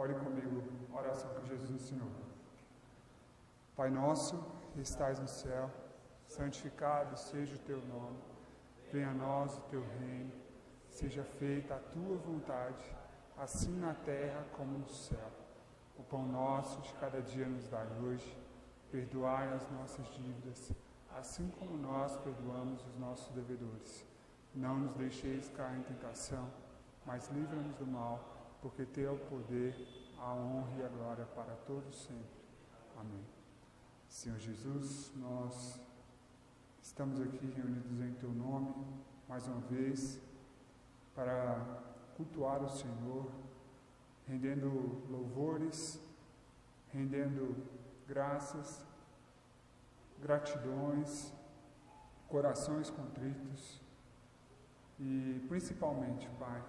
Ore comigo, oração que Jesus ensinou. Pai nosso, que estais no céu, santificado seja o teu nome. Venha a nós o teu reino. Seja feita a tua vontade, assim na terra como no céu. O pão nosso de cada dia nos dai hoje. Perdoai as nossas dívidas, assim como nós perdoamos os nossos devedores. Não nos deixeis cair em tentação, mas livra-nos do mal, porque teu é o poder, a honra e a glória para todos sempre. Amém. Senhor Jesus, nós estamos aqui reunidos em teu nome, mais uma vez, para cultuar o Senhor, rendendo louvores, rendendo graças, gratidões, corações contritos e principalmente, Pai,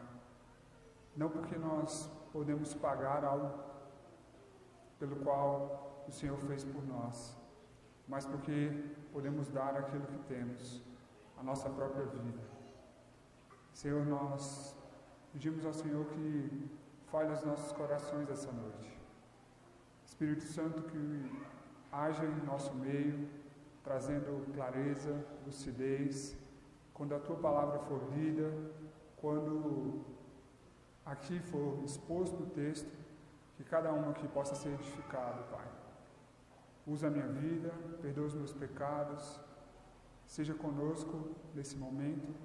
não porque nós podemos pagar algo pelo qual o Senhor fez por nós, mas porque podemos dar aquilo que temos, a nossa própria vida. Senhor, nós pedimos ao Senhor que fale aos nossos corações essa noite. Espírito Santo, que haja em nosso meio, trazendo clareza, lucidez, quando a Tua palavra for lida, quando aqui for exposto o texto, que cada um aqui possa ser edificado, Pai. Usa a minha vida, perdoa os meus pecados, seja conosco nesse momento,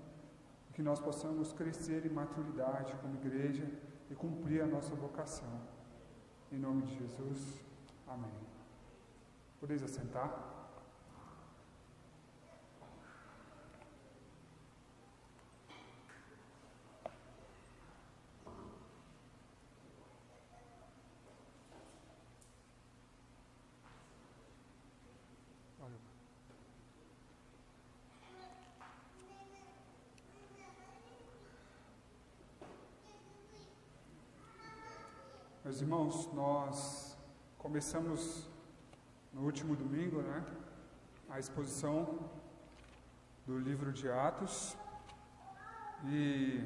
que nós possamos crescer em maturidade como igreja e cumprir a nossa vocação. Em nome de Jesus, amém. Podeis assentar? Meus irmãos, nós começamos no último domingo, a exposição do livro de Atos, e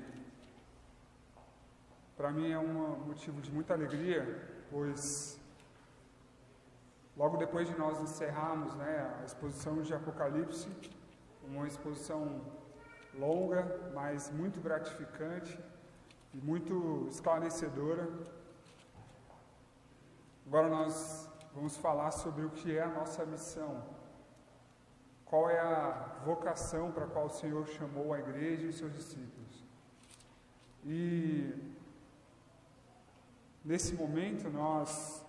para mim é um motivo de muita alegria, pois logo depois de nós encerrarmos a exposição de Apocalipse, uma exposição longa, mas muito gratificante e muito esclarecedora, agora nós vamos falar sobre o que é a nossa missão, qual é a vocação para a qual o Senhor chamou a igreja e os seus discípulos. E nesse momento nós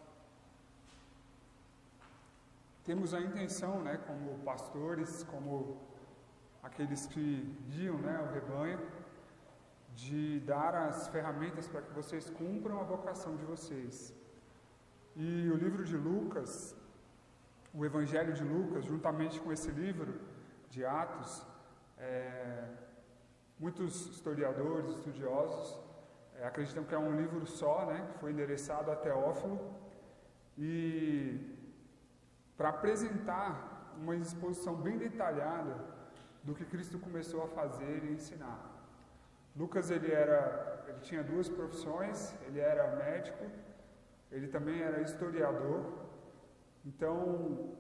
temos a intenção, como pastores, como aqueles que guiam o rebanho, de dar as ferramentas para que vocês cumpram a vocação de vocês. E o livro de Lucas, o Evangelho de Lucas, juntamente com esse livro de Atos, muitos historiadores, estudiosos, acreditam que é um livro só, que foi endereçado a Teófilo, e para apresentar uma exposição bem detalhada do que Cristo começou a fazer e ensinar. Lucas, ele tinha duas profissões, ele era médico, ele também era historiador, então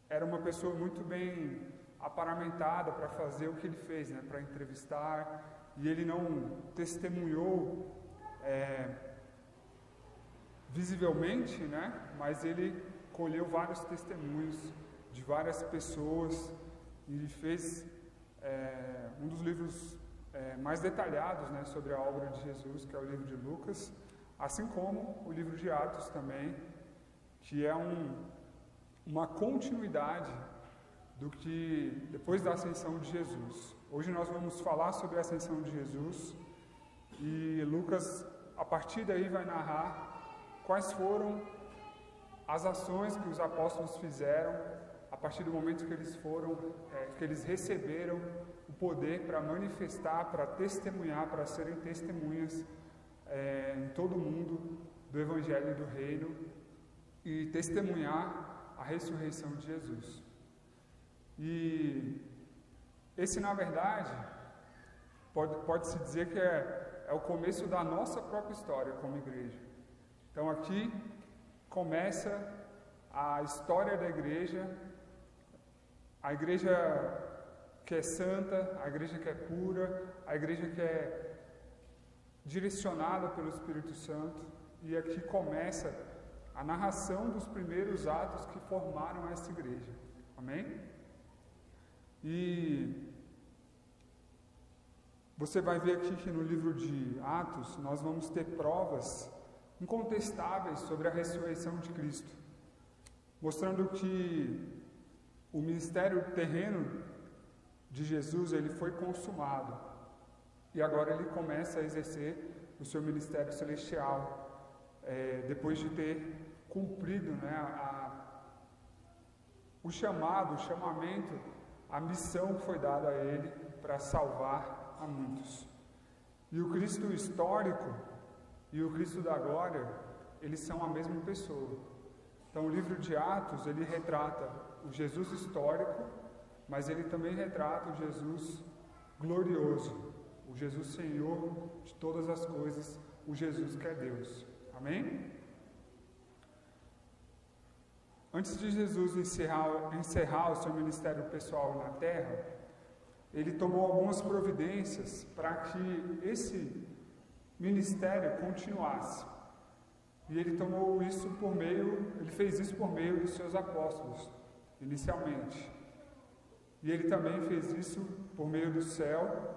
era uma pessoa muito bem aparamentada para fazer o que ele fez, para entrevistar, e ele não testemunhou visivelmente, mas ele colheu vários testemunhos de várias pessoas, e ele fez um dos livros mais detalhados sobre a obra de Jesus, que é o livro de Lucas, assim como o livro de Atos também, que é uma continuidade do que depois da ascensão de Jesus. Hoje nós vamos falar sobre a ascensão de Jesus, e Lucas, a partir daí, vai narrar quais foram as ações que os apóstolos fizeram a partir do momento que eles receberam o poder para manifestar, para testemunhar, para serem testemunhas em todo o mundo do Evangelho e do Reino, e testemunhar a ressurreição de Jesus. E esse, na verdade, pode-se dizer que é o começo da nossa própria história como igreja. Então aqui começa a história da igreja, a igreja que é santa, a igreja que é pura, a igreja que é direcionada pelo Espírito Santo, e aqui começa a narração dos primeiros atos que formaram essa igreja. Amém? E você vai ver aqui que no livro de Atos nós vamos ter provas incontestáveis sobre a ressurreição de Cristo, mostrando que o ministério terreno de Jesus ele foi consumado e agora ele começa a exercer o seu ministério celestial, depois de ter cumprido, né, o chamamento, a missão que foi dada a ele para salvar a muitos. E o Cristo histórico e o Cristo da glória, eles são a mesma pessoa. Então o livro de Atos, ele retrata o Jesus histórico, mas ele também retrata o Jesus glorioso, o Jesus Senhor de todas as coisas, o Jesus que é Deus. Amém? Antes de Jesus encerrar o seu ministério pessoal na terra, ele tomou algumas providências para que esse ministério continuasse. E ele fez isso por meio dos seus apóstolos, inicialmente. E ele também fez isso por meio do céu,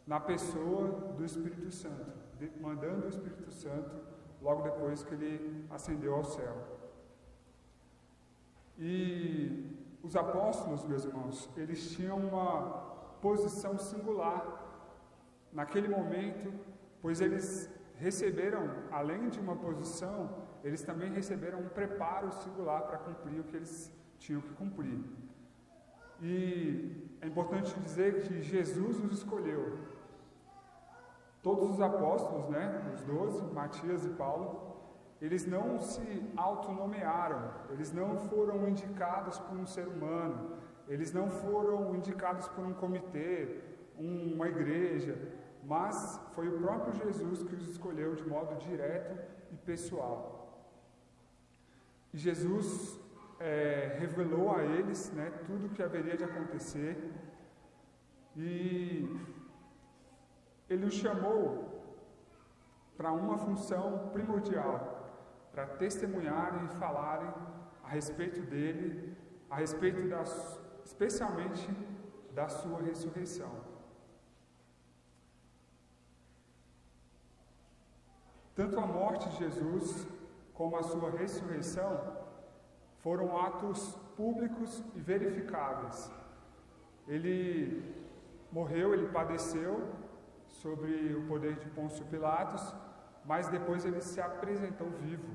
na pessoa do Espírito Santo, mandando o Espírito Santo logo depois que ele ascendeu ao céu. E os apóstolos, meus irmãos, eles tinham uma posição singular naquele momento, pois eles receberam, além de uma posição, eles também receberam um preparo singular para cumprir o que eles tinham que cumprir. E é importante dizer que Jesus os escolheu. Todos os apóstolos, né, os 12, Matias e Paulo, eles não se autonomearam, eles não foram indicados por um ser humano, eles não foram indicados por um comitê, uma igreja, mas foi o próprio Jesus que os escolheu de modo direto e pessoal. E Jesus revelou a eles, né, tudo o que haveria de acontecer, e ele os chamou para uma função primordial, para testemunharem e falarem a respeito dele, a respeito especialmente da sua ressurreição. Tanto a morte de Jesus como a sua ressurreição foram atos públicos e verificáveis. Ele morreu, ele padeceu sobre o poder de Pôncio Pilatos, mas depois ele se apresentou vivo.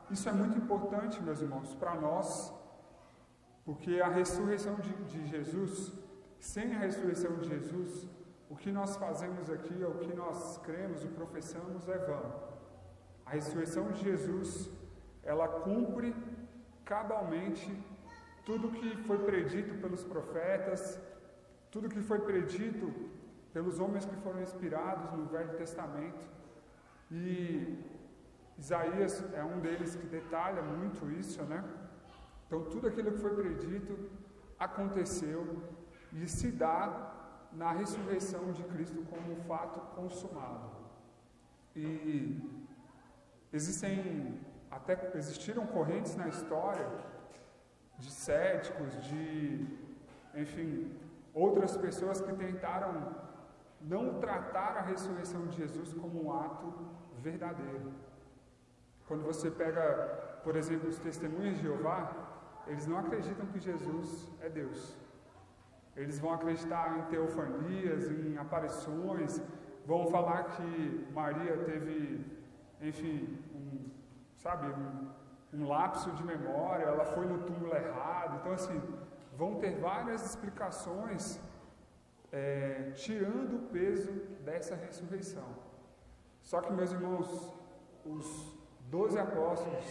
Isso é muito importante, meus irmãos, para nós, porque a ressurreição de Jesus, sem a ressurreição de Jesus, o que nós fazemos aqui, o que nós cremos e professamos é vão. A ressurreição de Jesus, ela cumpre cabalmente tudo que foi predito pelos profetas, tudo que foi predito pelos homens que foram inspirados no Velho Testamento. E Isaías é um deles que detalha muito isso, né? Então tudo aquilo que foi predito aconteceu e se dá na ressurreição de Cristo como um fato consumado. E existiram correntes na história de céticos, outras pessoas que tentaram não tratar a ressurreição de Jesus como um ato verdadeiro. Quando você pega, por exemplo, os testemunhas de Jeová, eles não acreditam que Jesus é Deus. Eles vão acreditar em teofanias, em aparições, vão falar que Maria teve, um lapso de memória, ela foi no túmulo errado. Então, vão ter várias explicações tirando o peso dessa ressurreição. Só que, meus irmãos, os 12 apóstolos,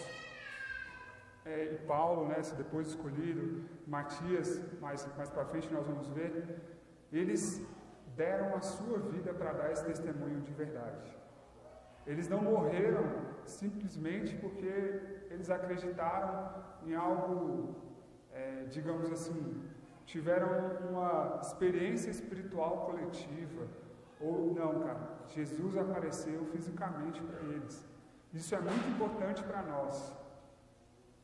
e Paulo, né, depois escolhido, Matias, mais para frente nós vamos ver, eles deram a sua vida para dar esse testemunho de verdade. Eles não morreram simplesmente porque eles acreditaram em algo, digamos assim, tiveram uma experiência espiritual coletiva. Ou não, cara, Jesus apareceu fisicamente para eles. Isso é muito importante para nós.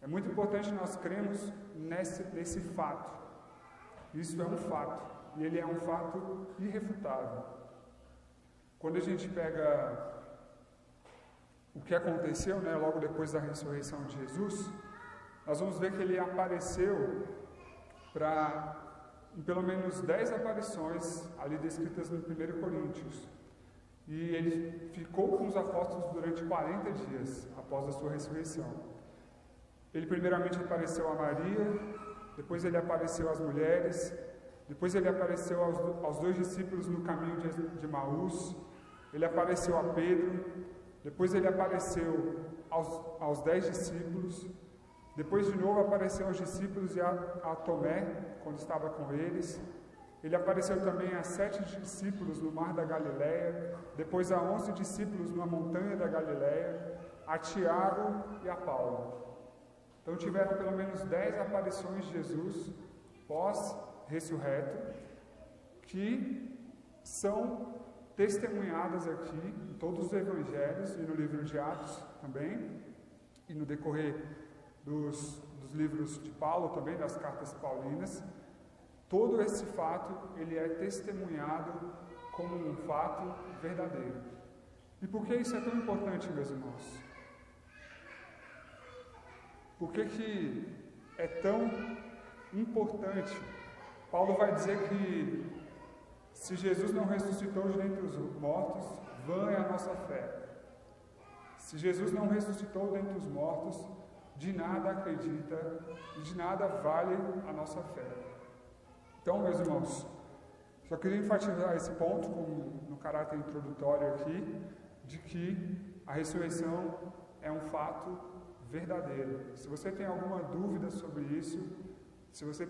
É muito importante nós crermos nesse fato. Isso é um fato. E ele é um fato irrefutável. Quando a gente pega o que aconteceu, logo depois da ressurreição de Jesus, nós vamos ver que ele apareceu em pelo menos 10 aparições ali descritas no 1 Coríntios. E ele ficou com os apóstolos durante 40 dias após a sua ressurreição. Ele primeiramente apareceu a Maria, depois ele apareceu às mulheres, depois ele apareceu aos 2 discípulos no caminho de Emaús, ele apareceu a Pedro, depois ele apareceu aos 10 discípulos, depois de novo apareceu aos discípulos e a Tomé, quando estava com eles. Ele apareceu também a 7 discípulos no mar da Galileia, depois a 11 discípulos na montanha da Galileia, a Tiago e a Paulo. Então tiveram pelo menos 10 aparições de Jesus pós-ressurreto, que são testemunhadas aqui em todos os evangelhos e no livro de Atos também, e no decorrer dos livros de Paulo também, das cartas paulinas. Todo esse fato, ele é testemunhado como um fato verdadeiro. E por que isso é tão importante, meus irmãos? Por que é tão importante? Paulo vai dizer que se Jesus não ressuscitou de dentre os mortos, vã é a nossa fé. Se Jesus não ressuscitou dentre os mortos, de nada acredita e de nada vale a nossa fé. Então, meus irmãos, só queria enfatizar esse ponto no caráter introdutório aqui, de que a ressurreição é um fato verdadeiro. Se você tem alguma dúvida sobre isso, se você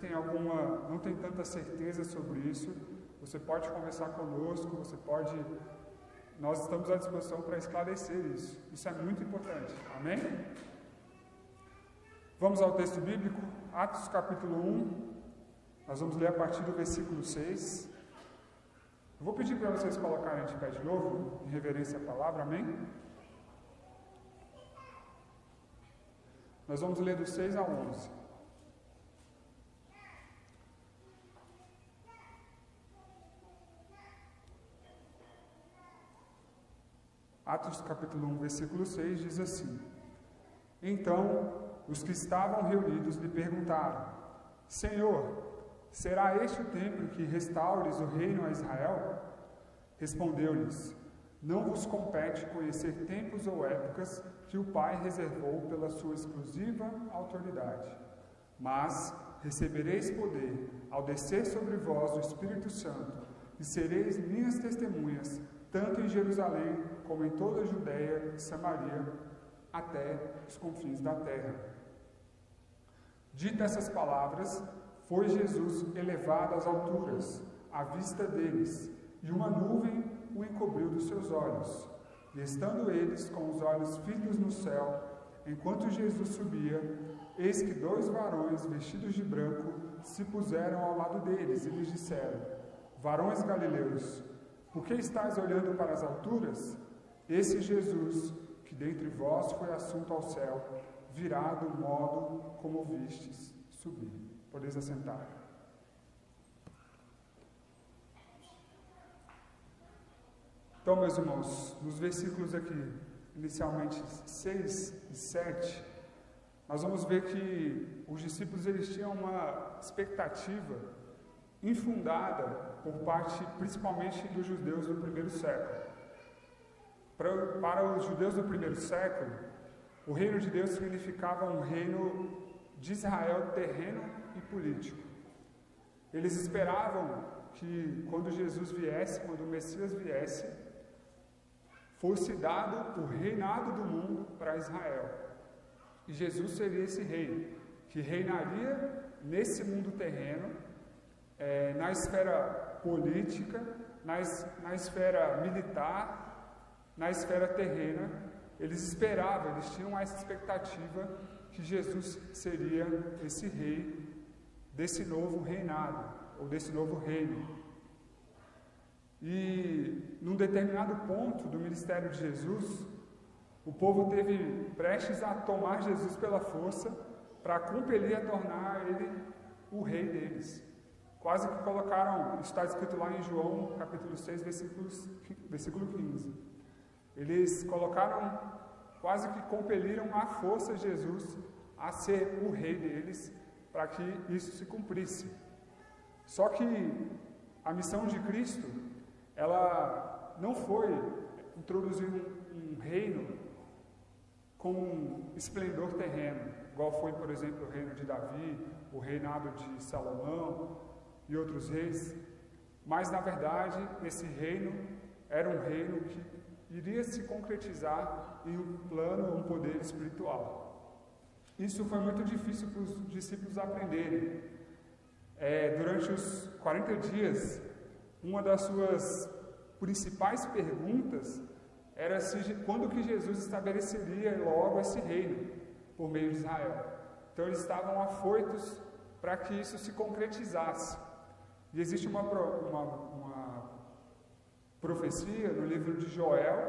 não tem tanta certeza sobre isso, você pode conversar conosco, nós estamos à disposição para esclarecer isso. Isso é muito importante. Amém? Vamos ao texto bíblico, Atos capítulo 1, nós vamos ler a partir do versículo 6. Eu vou pedir para vocês colocarem de pé de novo, em reverência à palavra, amém? Nós vamos ler do 6 ao 11. Atos capítulo 1, versículo 6 diz assim: Então, os que estavam reunidos lhe perguntaram: Senhor, será este o tempo em que restaures o reino a Israel? Respondeu-lhes: Não vos compete conhecer tempos ou épocas que o Pai reservou pela sua exclusiva autoridade. Mas recebereis poder ao descer sobre vós o Espírito Santo, e sereis minhas testemunhas, tanto em Jerusalém como em toda a Judeia e Samaria, até os confins da terra. Dita essas palavras, foi Jesus elevado às alturas, à vista deles, e uma nuvem o encobriu dos seus olhos. E estando eles com os olhos fitos no céu, enquanto Jesus subia, eis que 2 varões vestidos de branco se puseram ao lado deles e lhes disseram: Varões galileus, por que estáis olhando para as alturas? Esse Jesus, que dentre vós foi assunto ao céu, virá do modo como vistes subir. Podeis assentar. Então, meus irmãos, nos versículos aqui, inicialmente 6 e 7, nós vamos ver que os discípulos eles tinham uma expectativa infundada por parte, principalmente, dos judeus do primeiro século. Para os judeus do primeiro século, o reino de Deus significava um reino de Israel terreno e político. Eles esperavam que quando Jesus viesse, quando o Messias viesse, fosse dado o reinado do mundo para Israel. E Jesus seria esse rei, que reinaria nesse mundo terreno, na esfera política, na esfera militar, na esfera terrena, eles esperavam, eles tinham essa expectativa que Jesus seria esse rei desse novo reinado, ou desse novo reino. E num determinado ponto do ministério de Jesus, o povo teve prestes a tomar Jesus pela força para compelir a tornar ele o rei deles. Quase que colocaram, está escrito lá em João, capítulo 6, versículo 15. Eles colocaram, quase que compeliram à força Jesus a ser o rei deles, para que isso se cumprisse. Só que a missão de Cristo, ela não foi introduzir um reino com um esplendor terreno, igual foi, por exemplo, o reino de Davi, o reinado de Salomão e outros reis, mas, na verdade, esse reino era um reino que iria se concretizar em um plano, um poder espiritual. Isso foi muito difícil para os discípulos aprenderem. Durante os 40 dias, uma das suas principais perguntas era quando que Jesus estabeleceria logo esse reino por meio de Israel. Então eles estavam afoitos para que isso se concretizasse. E existe uma profecia no livro de Joel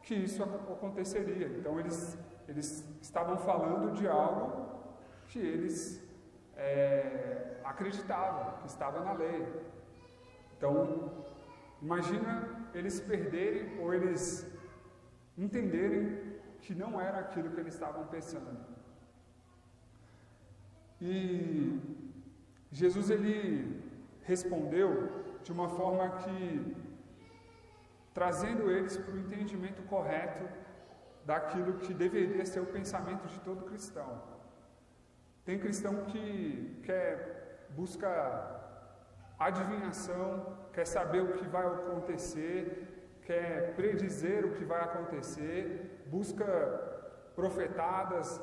que isso aconteceria. Então eles estavam falando de algo que eles acreditavam, que estava na lei. Então, imagina eles perderem ou eles entenderem que não era aquilo que eles estavam pensando. E Jesus, ele respondeu de uma forma que, trazendo eles para o entendimento correto daquilo que deveria ser o pensamento de todo cristão. Tem cristão que busca adivinhação, quer saber o que vai acontecer, quer predizer o que vai acontecer, busca profetadas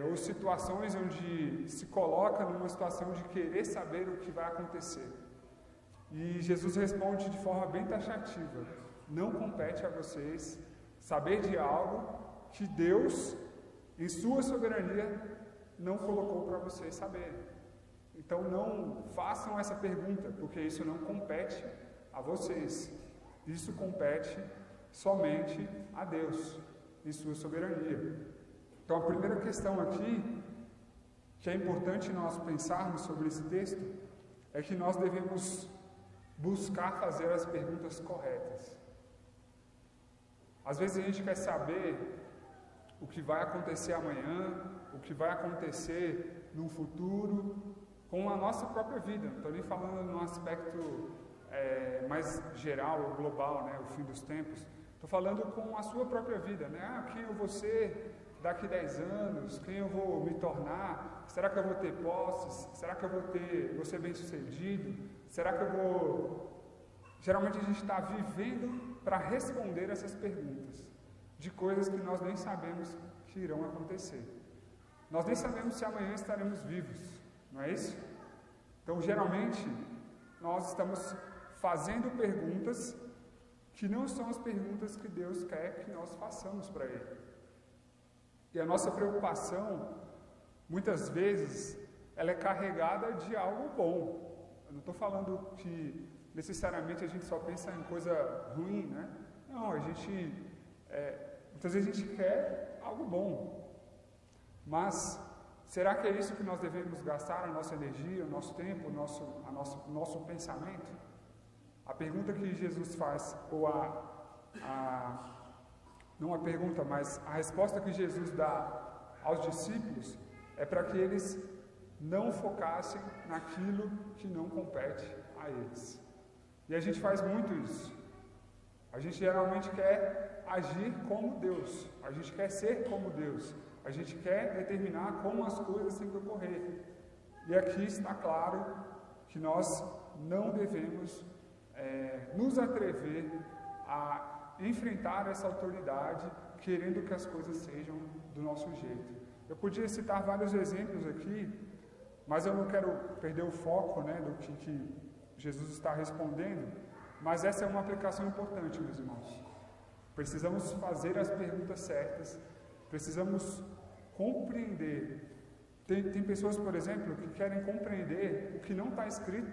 ou situações onde se coloca numa situação de querer saber o que vai acontecer. E Jesus responde de forma bem taxativa: não compete a vocês saber de algo que Deus, em sua soberania, não colocou para vocês saberem. Então não façam essa pergunta, porque isso não compete a vocês. Isso compete somente a Deus, em sua soberania. Então a primeira questão aqui, que é importante nós pensarmos sobre esse texto, é que nós devemos buscar fazer as perguntas corretas. Às vezes a gente quer saber o que vai acontecer amanhã, o que vai acontecer no futuro, com a nossa própria vida. Não estou nem falando num aspecto mais geral ou global, né, o fim dos tempos. Estou falando com a sua própria vida, né? Quem eu vou ser daqui 10 anos? Quem eu vou me tornar? Será que eu vou ter posses? Será que eu vou ser bem-sucedido? Será que eu vou... Geralmente a gente está vivendo para responder essas perguntas de coisas que nós nem sabemos que irão acontecer. Nós nem sabemos se amanhã estaremos vivos, não é isso? Então, geralmente, nós estamos fazendo perguntas que não são as perguntas que Deus quer que nós façamos para Ele. E a nossa preocupação, muitas vezes, ela é carregada de algo bom. Eu não estou falando que necessariamente a gente só pensa em coisa ruim, né? Não, muitas vezes a gente quer algo bom. Mas será que é isso que nós devemos gastar a nossa energia, o nosso tempo, o nosso pensamento? A pergunta que Jesus faz, ou não a pergunta, mas a resposta que Jesus dá aos discípulos é para que eles não focassem naquilo que não compete a eles. E a gente faz muito isso. A gente geralmente quer agir como Deus, a gente quer ser como Deus, a gente quer determinar como as coisas têm que ocorrer. E aqui está claro que nós não devemos nos atrever a enfrentar essa autoridade querendo que as coisas sejam do nosso jeito. Eu podia citar vários exemplos aqui, mas eu não quero perder o foco, né, do que Jesus está respondendo. Mas essa é uma aplicação importante, meus irmãos. Precisamos fazer as perguntas certas, precisamos compreender. Tem pessoas, por exemplo, que querem compreender o que não está escrito.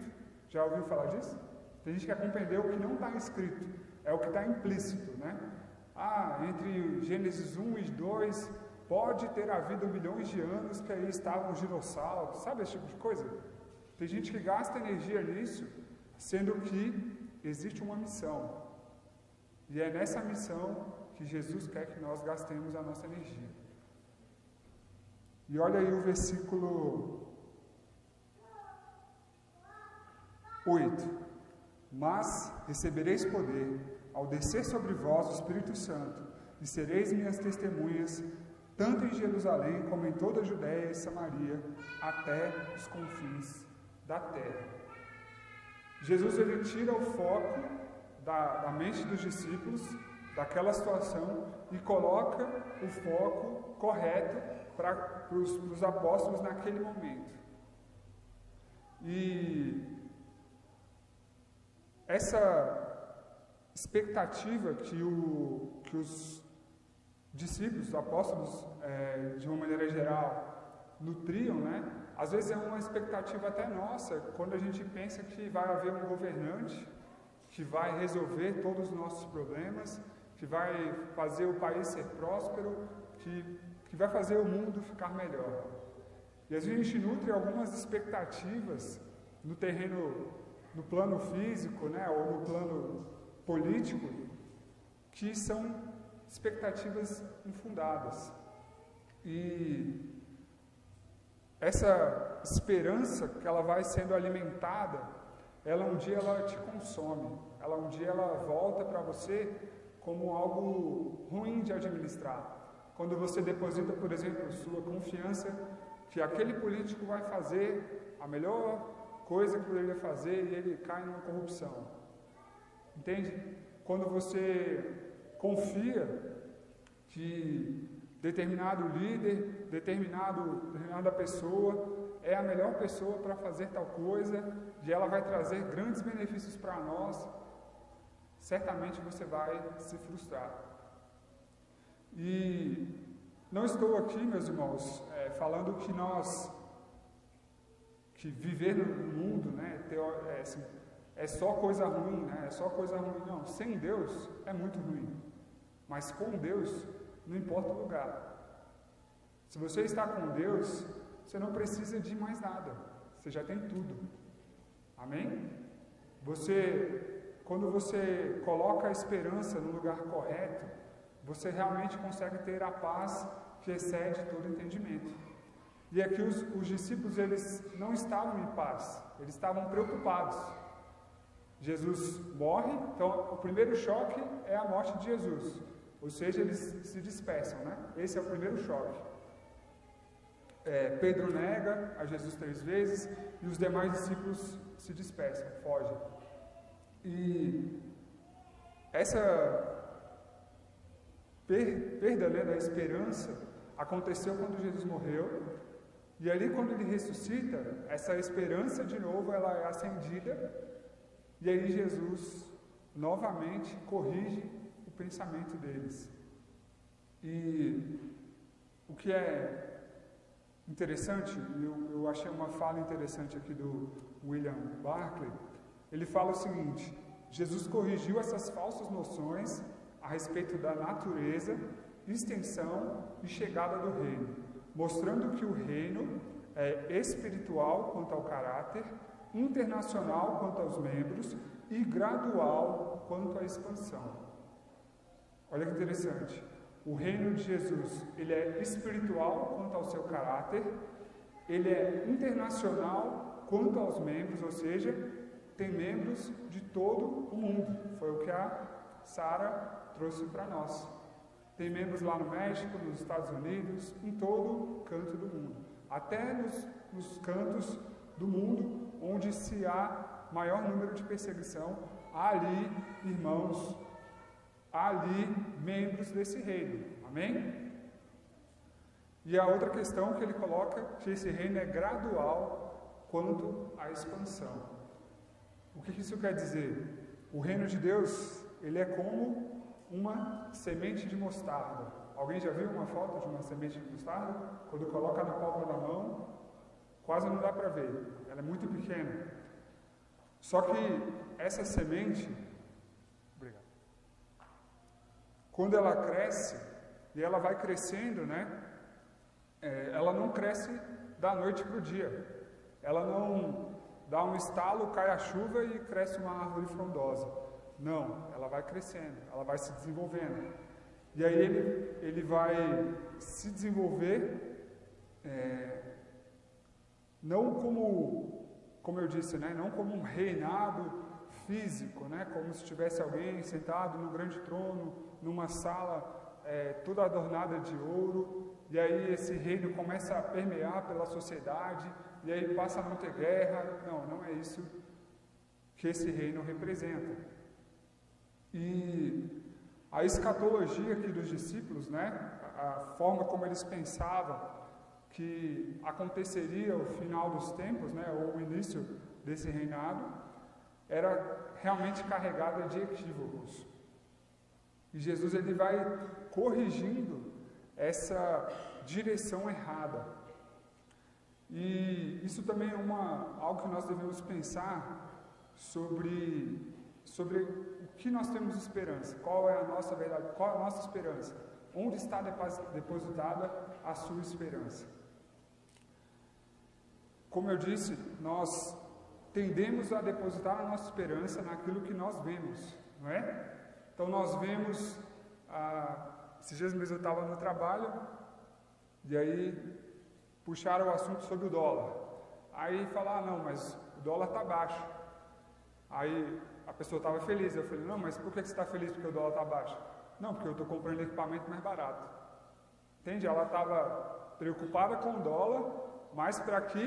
Já ouviu falar disso? Tem gente que quer compreender o que não está escrito, é o que está implícito, né? Entre Gênesis 1 e 2, pode ter havido milhões de anos que aí estavam os dinossauros, sabe esse tipo de coisa? Tem gente que gasta energia nisso, sendo que existe uma missão. E é nessa missão que Jesus quer que nós gastemos a nossa energia. E olha aí o versículo 8. Mas recebereis poder ao descer sobre vós o Espírito Santo, e sereis minhas testemunhas, tanto em Jerusalém como em toda a Judéia e Samaria, até os confins da terra. Jesus, ele tira o foco da mente dos discípulos, daquela situação, e coloca o foco correto para os apóstolos naquele momento. E essa expectativa que os discípulos, os apóstolos, de uma maneira geral, nutriam, né? Às vezes é uma expectativa até nossa, quando a gente pensa que vai haver um governante que vai resolver todos os nossos problemas, que vai fazer o país ser próspero, que vai fazer o mundo ficar melhor. E às vezes a gente nutre algumas expectativas no terreno, no plano físico, né, ou no plano político, que são expectativas infundadas. E essa esperança que ela vai sendo alimentada, ela um dia ela te consome, ela um dia ela volta para você como algo ruim de administrar. Quando você deposita, por exemplo, sua confiança que aquele político vai fazer a melhor coisa que poderia fazer e ele cai numa corrupção. Entende? Quando você confia que determinado líder, determinada pessoa é a melhor pessoa para fazer tal coisa e ela vai trazer grandes benefícios para nós, certamente você vai se frustrar. E não estou aqui, meus irmãos, falando que viver no mundo, né, é só coisa ruim, né, é só coisa ruim. Não, sem Deus é muito ruim, mas com Deus não importa o lugar. Se você está com Deus, você não precisa de mais nada, você já tem tudo. Amém? Quando você coloca a esperança no lugar correto, você realmente consegue ter a paz que excede todo entendimento. E aqui os discípulos, eles não estavam em paz, eles estavam preocupados. Jesus morre, então o primeiro choque é a morte de Jesus, ou seja, eles se dispersam, né? Esse é o primeiro choque. Pedro nega a Jesus 3 vezes e os demais discípulos se dispersam, fogem. E essa perda, né, da esperança aconteceu quando Jesus morreu, e ali quando ele ressuscita, essa esperança de novo ela é acendida, e aí Jesus novamente corrige o pensamento deles. E o que é interessante, eu achei uma fala interessante aqui do William Barclay, ele fala o seguinte: Jesus corrigiu essas falsas noções a respeito da natureza, extensão e chegada do reino, mostrando que o reino é espiritual quanto ao caráter, internacional quanto aos membros e gradual quanto à expansão. Olha que interessante. O reino de Jesus, ele é espiritual quanto ao seu caráter, ele é internacional quanto aos membros, ou seja, tem membros de todo o mundo. Foi o que a Sara trouxe para nós. Tem membros lá no México, nos Estados Unidos, em todo canto do mundo. Até nos cantos do mundo onde se há maior número de perseguição, há ali irmãos, há ali membros desse reino. Amém? E a outra questão que ele coloca, que esse reino é gradual quanto à expansão. O que isso quer dizer? o reino de Deus, ele é como uma semente de mostarda. Alguém já viu uma foto de uma semente de mostarda? Quando coloca na palma da mão, quase não dá para ver, ela é muito pequena. Só que essa semente, obrigado, quando ela cresce, e ela vai crescendo, né? Ela não cresce da noite para o dia. Ela não dá um estalo, cai a chuva e cresce uma árvore frondosa. Não, ela vai crescendo, ela vai se desenvolvendo. E aí ele vai se desenvolver, não como eu disse, né? Não como um reinado físico, né? Como se tivesse alguém sentado num grande trono, numa sala toda adornada de ouro, e aí esse reino começa a permear pela sociedade, e aí passa a não ter guerra. Não é isso que esse reino representa. E a escatologia aqui dos discípulos, né, a forma como eles pensavam que aconteceria o final dos tempos, né, ou o início desse reinado, era realmente carregada de equívocos. E Jesus ele vai corrigindo essa direção errada. E isso também é algo que nós devemos pensar sobre o que nós temos esperança, qual é a nossa verdade, qual é a nossa esperança, onde está depositada a sua esperança. Como eu disse, nós tendemos a depositar a nossa esperança naquilo que nós vemos, não é? Então nós vemos, esses dias mesmo eu estava no trabalho, e aí puxaram o assunto sobre o dólar. Aí falaram, não, mas o dólar está baixo. Aí a pessoa estava feliz, eu falei, não, mas por que você está feliz porque o dólar está baixo? Não, porque eu estou comprando equipamento mais barato. Entende? Ela estava preocupada com o dólar, mas para que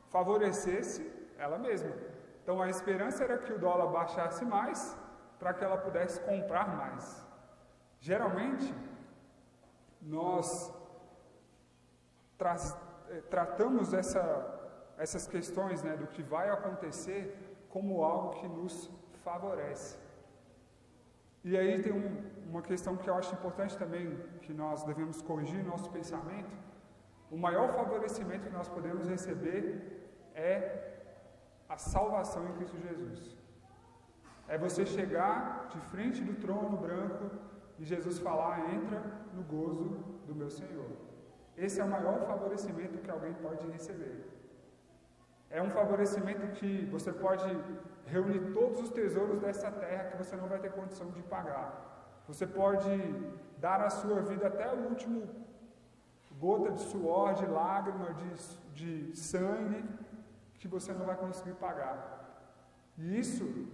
favorecesse ela mesma. Então a esperança era que o dólar baixasse mais, para que ela pudesse comprar mais. Geralmente, nós tratamos essas questões, né, do que vai acontecer como algo que nos favorece. E aí tem uma questão que eu acho importante também, que nós devemos corrigir no nosso pensamento. O maior favorecimento que nós podemos receber é a salvação em Cristo Jesus. É você chegar de frente do trono branco e Jesus falar, entra no gozo do meu Senhor. Esse é o maior favorecimento que alguém pode receber. É um favorecimento que você pode reunir todos os tesouros dessa terra que você não vai ter condição de pagar. Você pode dar a sua vida até a última gota de suor, de lágrima, de sangue, que você não vai conseguir pagar. E isso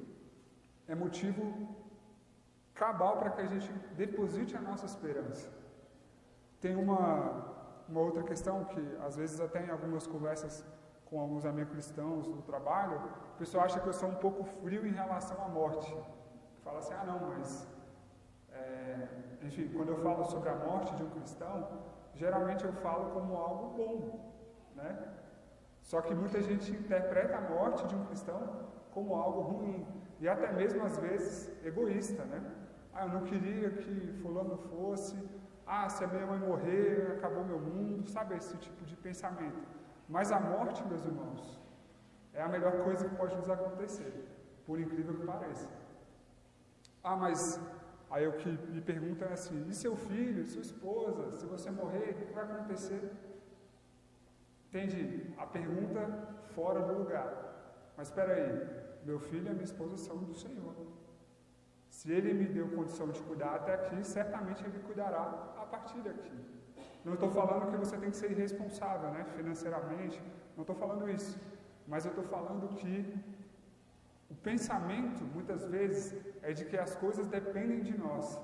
é motivo cabal para que a gente deposite a nossa esperança. Tem uma outra questão que, às vezes, até em algumas conversas com alguns amigos cristãos no trabalho, o pessoal acha que eu sou um pouco frio em relação à morte. Fala assim, não, mas... enfim, quando eu falo sobre a morte de um cristão, geralmente eu falo como algo bom, né? Só que muita gente interpreta a morte de um cristão como algo ruim, e até mesmo às vezes egoísta, né? Eu não queria que fulano fosse, se a minha mãe morrer, acabou meu mundo, sabe, esse tipo de pensamento. Mas a morte, meus irmãos, é a melhor coisa que pode nos acontecer, por incrível que pareça. Mas aí o que me perguntam é assim, e seu filho, sua esposa, se você morrer, o que vai acontecer? Entende? A pergunta fora do lugar. Mas espera aí, meu filho e a minha esposa são do Senhor. Se Ele me deu condição de cuidar até aqui, certamente Ele cuidará a partir daqui. Não estou falando que você tem que ser irresponsável, né, financeiramente, não estou falando isso. Mas eu estou falando que o pensamento, muitas vezes, é de que as coisas dependem de nós.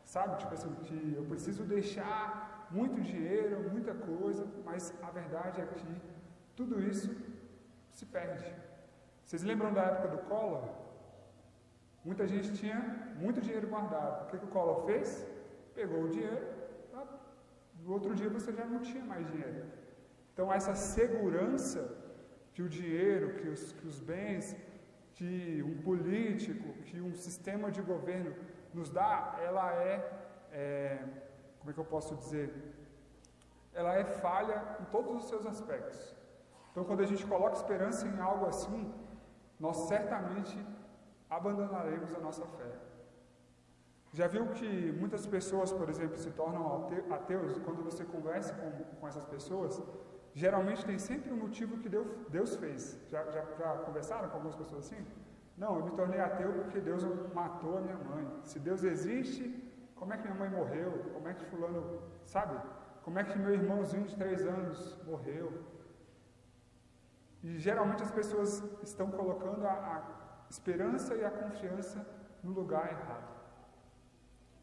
Sabe? Tipo assim, que eu preciso deixar muito dinheiro, muita coisa, mas a verdade é que tudo isso se perde. Vocês lembram da época do Collor? Muita gente tinha muito dinheiro guardado. O que o Collor fez? Pegou o dinheiro, no outro dia você já não tinha mais dinheiro. Então essa segurança que o dinheiro, que os bens, que um político, que um sistema de governo nos dá, ela como é que eu posso dizer? Ela é falha em todos os seus aspectos. Então, quando a gente coloca esperança em algo assim, nós certamente abandonaremos a nossa fé. Já viu que muitas pessoas, por exemplo, se tornam ateus? Quando você conversa com essas pessoas, geralmente tem sempre um motivo que Deus fez. Já conversaram com algumas pessoas assim? Não, eu me tornei ateu porque Deus matou a minha mãe. Se Deus existe, como é que minha mãe morreu? Como é que fulano, sabe? Como é que meu irmãozinho de 3 anos morreu? E geralmente as pessoas estão colocando a esperança e a confiança no lugar errado.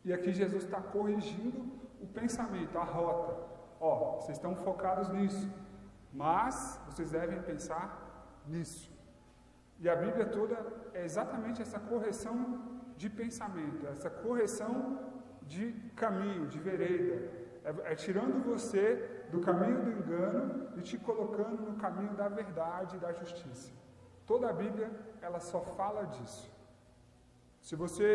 E aqui Jesus está corrigindo o pensamento, a rota. Vocês estão focados nisso, mas vocês devem pensar nisso. E a Bíblia toda é exatamente essa correção de pensamento, essa correção de caminho, de vereda. É tirando você do caminho do engano e te colocando no caminho da verdade e da justiça. Toda a Bíblia, ela só fala disso. Se você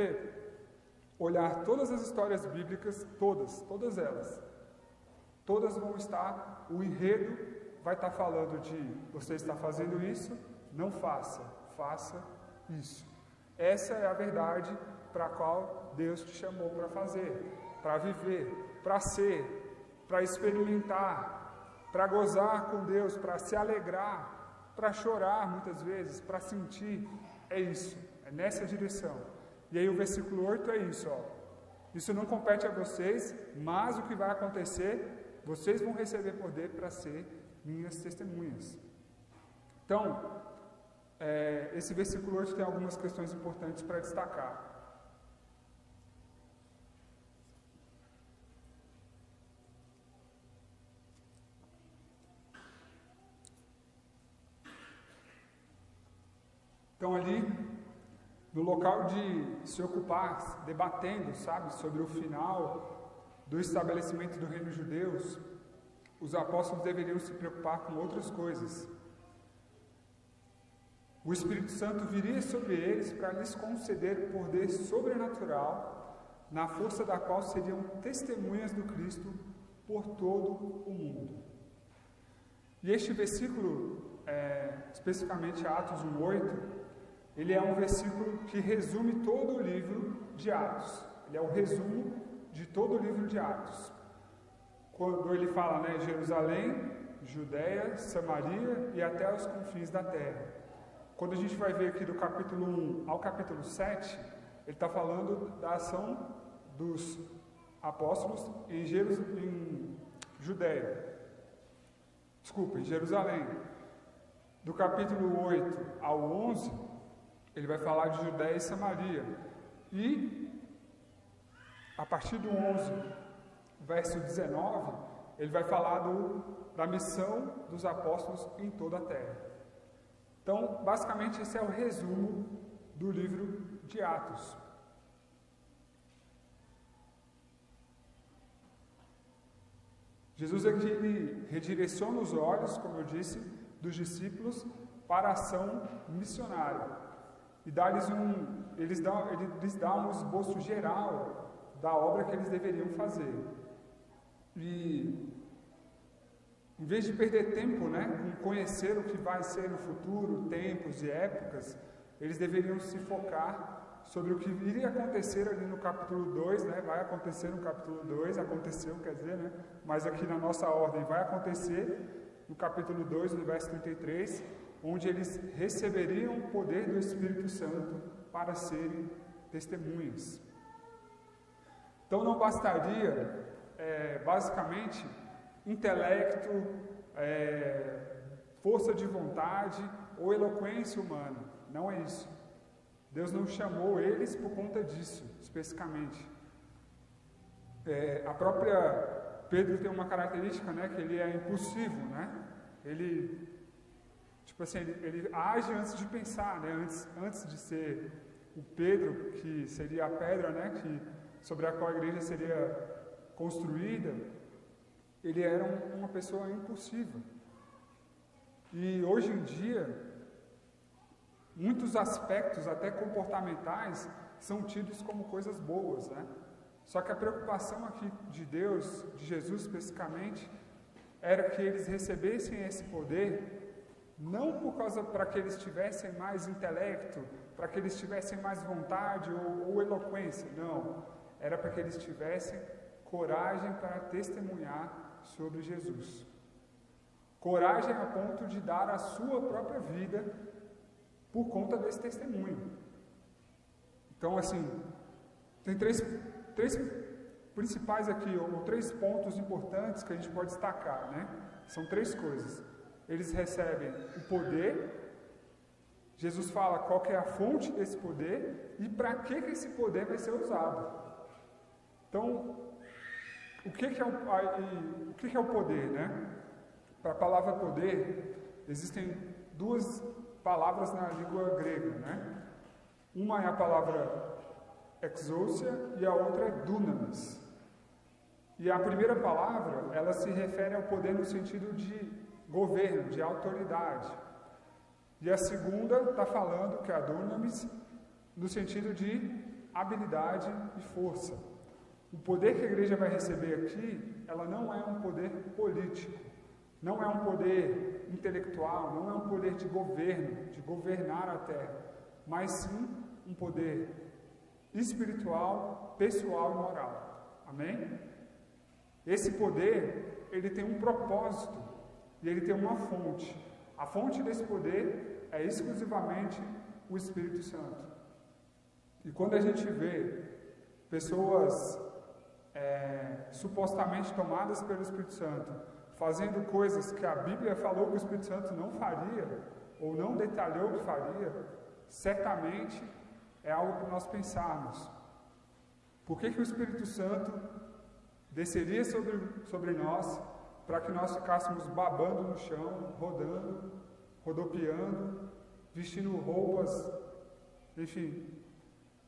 olhar todas as histórias bíblicas, todas elas, todas vão estar, o enredo vai estar falando de você está fazendo isso, não faça, faça isso. Essa é a verdade para a qual Deus te chamou para fazer, para viver, para ser, para experimentar, para gozar com Deus, para se alegrar, para chorar muitas vezes, para sentir. É isso, é nessa direção. E aí o versículo 8 é isso, Isso não compete a vocês, mas o que vai acontecer, vocês vão receber poder para ser minhas testemunhas. Então, esse versículo 8 tem algumas questões importantes para destacar. Então ali, no local de se ocupar, debatendo, sobre o final do estabelecimento do reino judeu, os apóstolos deveriam se preocupar com outras coisas. O Espírito Santo viria sobre eles para lhes conceder poder sobrenatural, na força da qual seriam testemunhas do Cristo por todo o mundo. E este versículo, especificamente Atos 1:8, ele é um versículo que resume todo o livro de Atos. Ele é o resumo de todo o livro de Atos. Quando ele fala, Jerusalém, Judéia, Samaria e até os confins da terra. Quando a gente vai ver aqui do capítulo 1 ao capítulo 7, ele está falando da ação dos apóstolos em Jerusalém. Do capítulo 8 ao 11, ele vai falar de Judéia e Samaria. E, a partir do 11, verso 19, ele vai falar da missão dos apóstolos em toda a terra. Então, basicamente, esse é o resumo do livro de Atos. Jesus aqui, ele redireciona os olhos, como eu disse, dos discípulos para a ação missionária. E ele lhes dá um esboço geral da obra que eles deveriam fazer. E, em vez de perder tempo, com conhecer o que vai ser no futuro, tempos e épocas, eles deveriam se focar sobre o que iria acontecer ali no capítulo 2, vai acontecer no capítulo 2, aconteceu, quer dizer, mas aqui na nossa ordem vai acontecer no capítulo 2, no verso 33, onde eles receberiam o poder do Espírito Santo para serem testemunhas. Então não bastaria, basicamente, intelecto, força de vontade ou eloquência humana. Não é isso. Deus não chamou eles por conta disso, especificamente. A própria Pedro tem uma característica, que ele é impulsivo, Ele age antes de pensar, antes de ser o Pedro, que seria a pedra, sobre a qual a igreja seria construída. Ele era uma pessoa impulsiva. E hoje em dia, muitos aspectos, até comportamentais, são tidos como coisas boas, né? Só que a preocupação aqui de Deus, de Jesus especificamente, era que eles recebessem esse poder não por causa para que eles tivessem mais intelecto, para que eles tivessem mais vontade ou eloquência, não. Era para que eles tivessem coragem para testemunhar sobre Jesus. Coragem a ponto de dar a sua própria vida por conta desse testemunho. Então, assim, tem três principais aqui, ou 3 pontos importantes que a gente pode destacar, né? São 3 coisas. Eles recebem o poder. Jesus fala qual que é a fonte desse poder e para que esse poder vai ser usado. Então, o que é o poder, né? Para a palavra poder, existem 2 palavras na língua grega, né? Uma é a palavra exousia e a outra é dunamis. E a primeira palavra, ela se refere ao poder no sentido de governo, de autoridade. E a segunda está falando, que é a dunamis, no sentido de habilidade e força. O poder que a igreja vai receber aqui, ela não é um poder político, não é um poder intelectual, não é um poder de governo, de governar a terra, mas sim um poder espiritual, pessoal e moral. Amém? Esse poder, ele tem um propósito e ele tem uma fonte. A fonte desse poder é exclusivamente o Espírito Santo. E quando a gente vê pessoas supostamente tomadas pelo Espírito Santo, fazendo coisas que a Bíblia falou que o Espírito Santo não faria, ou não detalhou que faria, certamente é algo para nós pensarmos. Por que o Espírito Santo desceria sobre nós para que nós ficássemos babando no chão, rodando, rodopiando, vestindo roupas, enfim?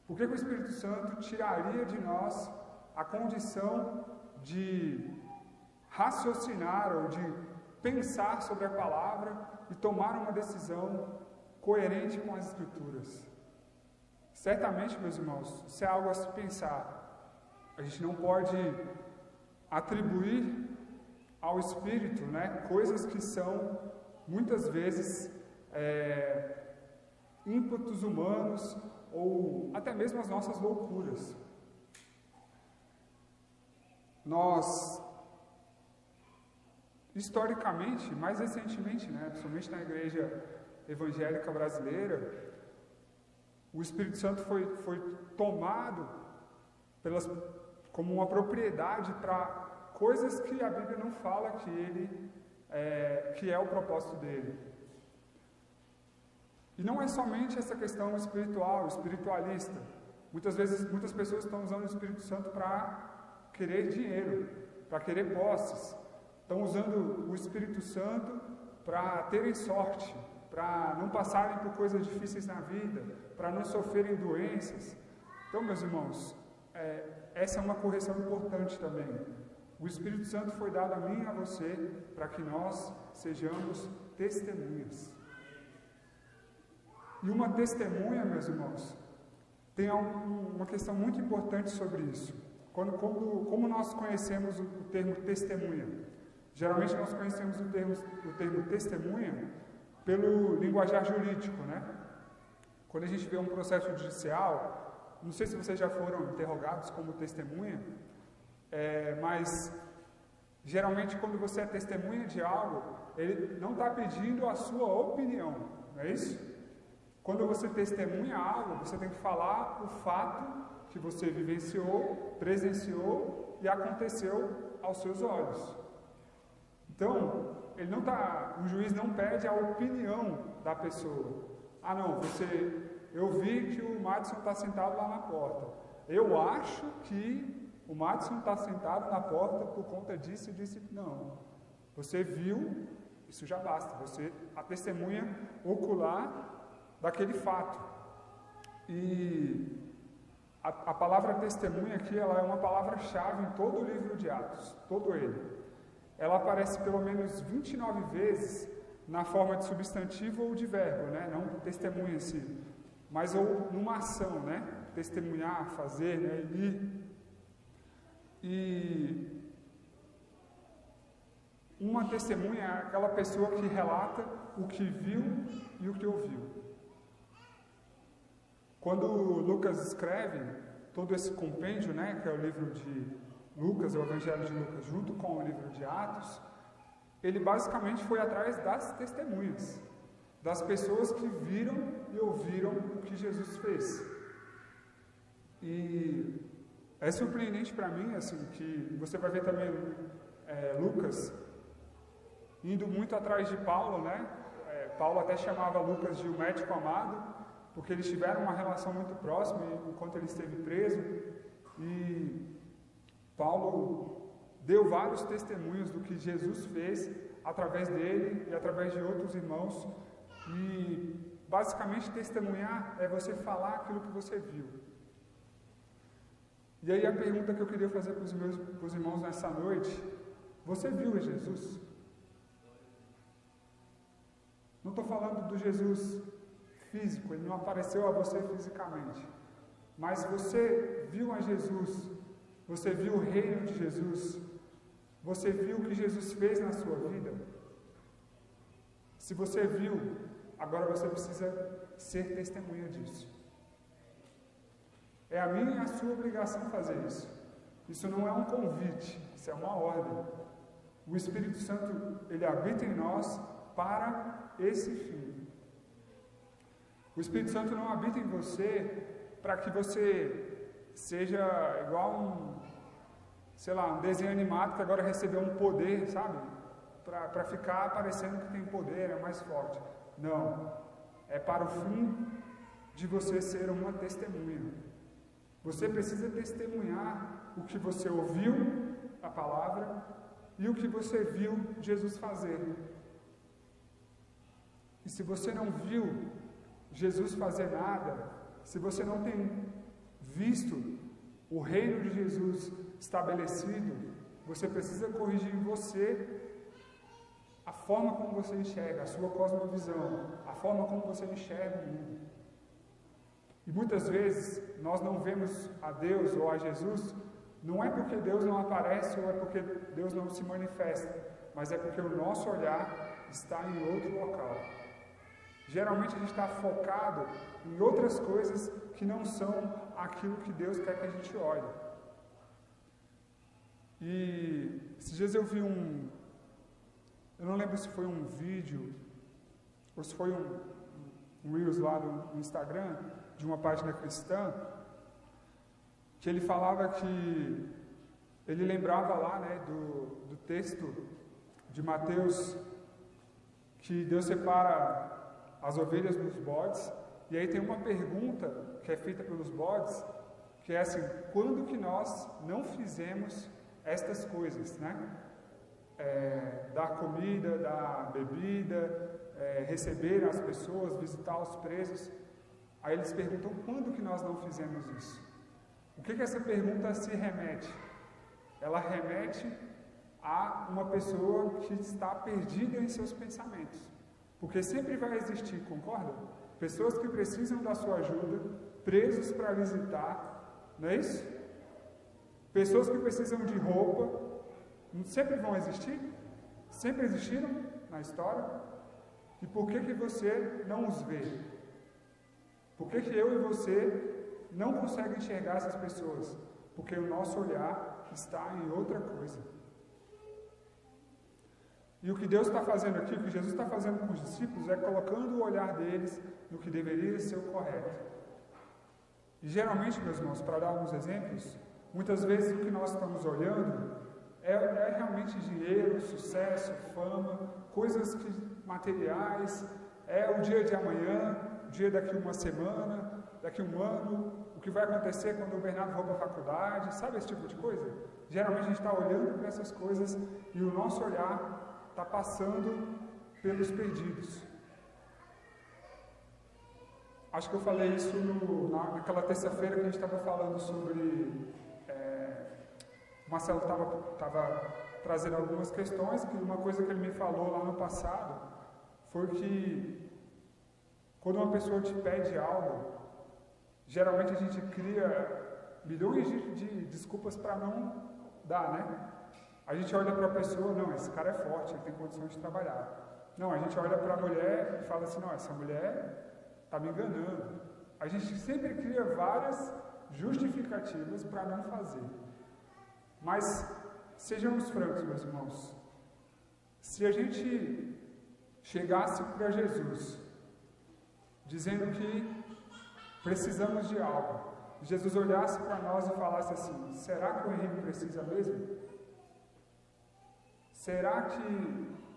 Por que o Espírito Santo tiraria de nós a condição de raciocinar ou de pensar sobre a palavra e tomar uma decisão coerente com as Escrituras? Certamente, meus irmãos, isso é algo a se pensar. A gente não pode atribuir ao Espírito, né, coisas que são, muitas vezes, ímpetos humanos ou até mesmo as nossas loucuras. Nós, historicamente, mais recentemente, né, principalmente na igreja evangélica brasileira, o Espírito Santo foi tomado como uma propriedade para coisas que a Bíblia não fala que é o propósito dele. E não é somente essa questão espiritual, espiritualista. Muitas vezes, muitas pessoas estão usando o Espírito Santo para querer dinheiro, para querer posses. Estão usando o Espírito Santo para terem sorte, para não passarem por coisas difíceis na vida, para não sofrerem doenças. Então, meus irmãos, essa é uma correção importante também. O Espírito Santo foi dado a mim e a você para que nós sejamos testemunhas. E uma testemunha, meus irmãos, tem uma questão muito importante sobre isso. Como nós conhecemos o termo testemunha? Geralmente nós conhecemos o termo testemunha pelo linguajar jurídico, né? Quando a gente vê um processo judicial, não sei se vocês já foram interrogados como testemunha, mas geralmente quando você é testemunha de algo, ele não está pedindo a sua opinião, não é isso? Quando você testemunha algo, você tem que falar o fato que você vivenciou, presenciou e aconteceu aos seus olhos. Então, o juiz não pede a opinião da pessoa. Ah, não, eu vi que o Madison está sentado lá na porta. Eu acho que o Madison está sentado na porta por conta disso e disso. Não. Você viu, isso já basta. A testemunha ocular daquele fato. E a palavra testemunha aqui, ela é uma palavra-chave em todo o livro de Atos, todo ele. Ela aparece pelo menos 29 vezes na forma de substantivo ou de verbo, né? Não testemunha em si, mas ou numa ação, né? Testemunhar, fazer, né? Ir. E uma testemunha é aquela pessoa que relata o que viu e o que ouviu. Quando Lucas escreve todo esse compêndio, né, que é o livro de Lucas, o Evangelho de Lucas, junto com o livro de Atos, ele basicamente foi atrás das testemunhas, das pessoas que viram e ouviram o que Jesus fez. E é surpreendente para mim, assim, que você vai ver também Lucas indo muito atrás de Paulo, né? Paulo até chamava Lucas de o médico amado, porque eles tiveram uma relação muito próxima enquanto ele esteve preso. E Paulo deu vários testemunhos do que Jesus fez através dele e através de outros irmãos. E basicamente testemunhar é você falar aquilo que você viu. E aí a pergunta que eu queria fazer para os irmãos nessa noite: você viu Jesus? Não estou falando do Jesus físico, ele não apareceu a você fisicamente. Mas você viu a Jesus, você viu o reino de Jesus, você viu o que Jesus fez na sua vida? Se você viu, agora você precisa ser testemunha disso. É a minha e a sua obrigação fazer isso. Isso não é um convite, isso é uma ordem. O Espírito Santo, ele habita em nós para esse fim. O Espírito Santo não habita em você para que você seja igual um desenho animado que agora recebeu um poder, sabe? Para ficar parecendo que tem poder, é mais forte. Não. É para o fim de você ser uma testemunha. Você precisa testemunhar o que você ouviu, a palavra, e o que você viu Jesus fazer. E se você não viu Jesus fazer nada, se você não tem visto o reino de Jesus estabelecido, você precisa corrigir em você a forma como você enxerga, a sua cosmovisão, a forma como você enxerga o mundo. E muitas vezes nós não vemos a Deus ou a Jesus, não é porque Deus não aparece ou é porque Deus não se manifesta, mas é porque o nosso olhar está em outro local. Geralmente a gente está focado em outras coisas que não são aquilo que Deus quer que a gente olhe. E esses dias eu vi eu não lembro se foi um vídeo ou se foi um Reels lá no Instagram de uma página cristã, que ele falava que ele lembrava lá, né, do texto de Mateus, que Deus separa as ovelhas dos bodes, e aí tem uma pergunta que é feita pelos bodes, que é assim: quando que nós não fizemos estas coisas, né? Dar comida, dar bebida, receber as pessoas, visitar os presos. Aí eles perguntam: quando que nós não fizemos isso? O que essa pergunta se remete? Ela remete a uma pessoa que está perdida em seus pensamentos. Porque sempre vai existir, concorda? Pessoas que precisam da sua ajuda, presos para visitar, não é isso? Pessoas que precisam de roupa, sempre vão existir? Sempre existiram na história? E por que você não os vê? Por que eu e você não conseguem enxergar essas pessoas? Porque o nosso olhar está em outra coisa. E o que Deus está fazendo aqui, o que Jesus está fazendo com os discípulos, é colocando o olhar deles no que deveria ser o correto. E geralmente, meus irmãos, para dar alguns exemplos, muitas vezes o que nós estamos olhando é realmente dinheiro, sucesso, fama, coisas materiais, é o dia de amanhã, o dia daqui uma semana, daqui um ano, o que vai acontecer quando o Bernardo for para a faculdade, sabe esse tipo de coisa? Geralmente a gente está olhando para essas coisas e o nosso olhar está passando pelos perdidos. Acho que eu falei isso naquela terça-feira que a gente estava falando sobre... O Marcelo estava trazendo algumas questões, que uma coisa que ele me falou lá no passado foi que quando uma pessoa te pede algo, geralmente a gente cria milhões de desculpas para não dar, né? A gente olha para a pessoa, não, esse cara é forte, ele tem condições de trabalhar. Não, a gente olha para a mulher e fala assim, não, essa mulher está me enganando. A gente sempre cria várias justificativas para não fazer. Mas sejamos francos, meus irmãos. Se a gente chegasse para Jesus dizendo que precisamos de algo, Jesus olhasse para nós e falasse assim, será que o Henrique precisa mesmo? Será que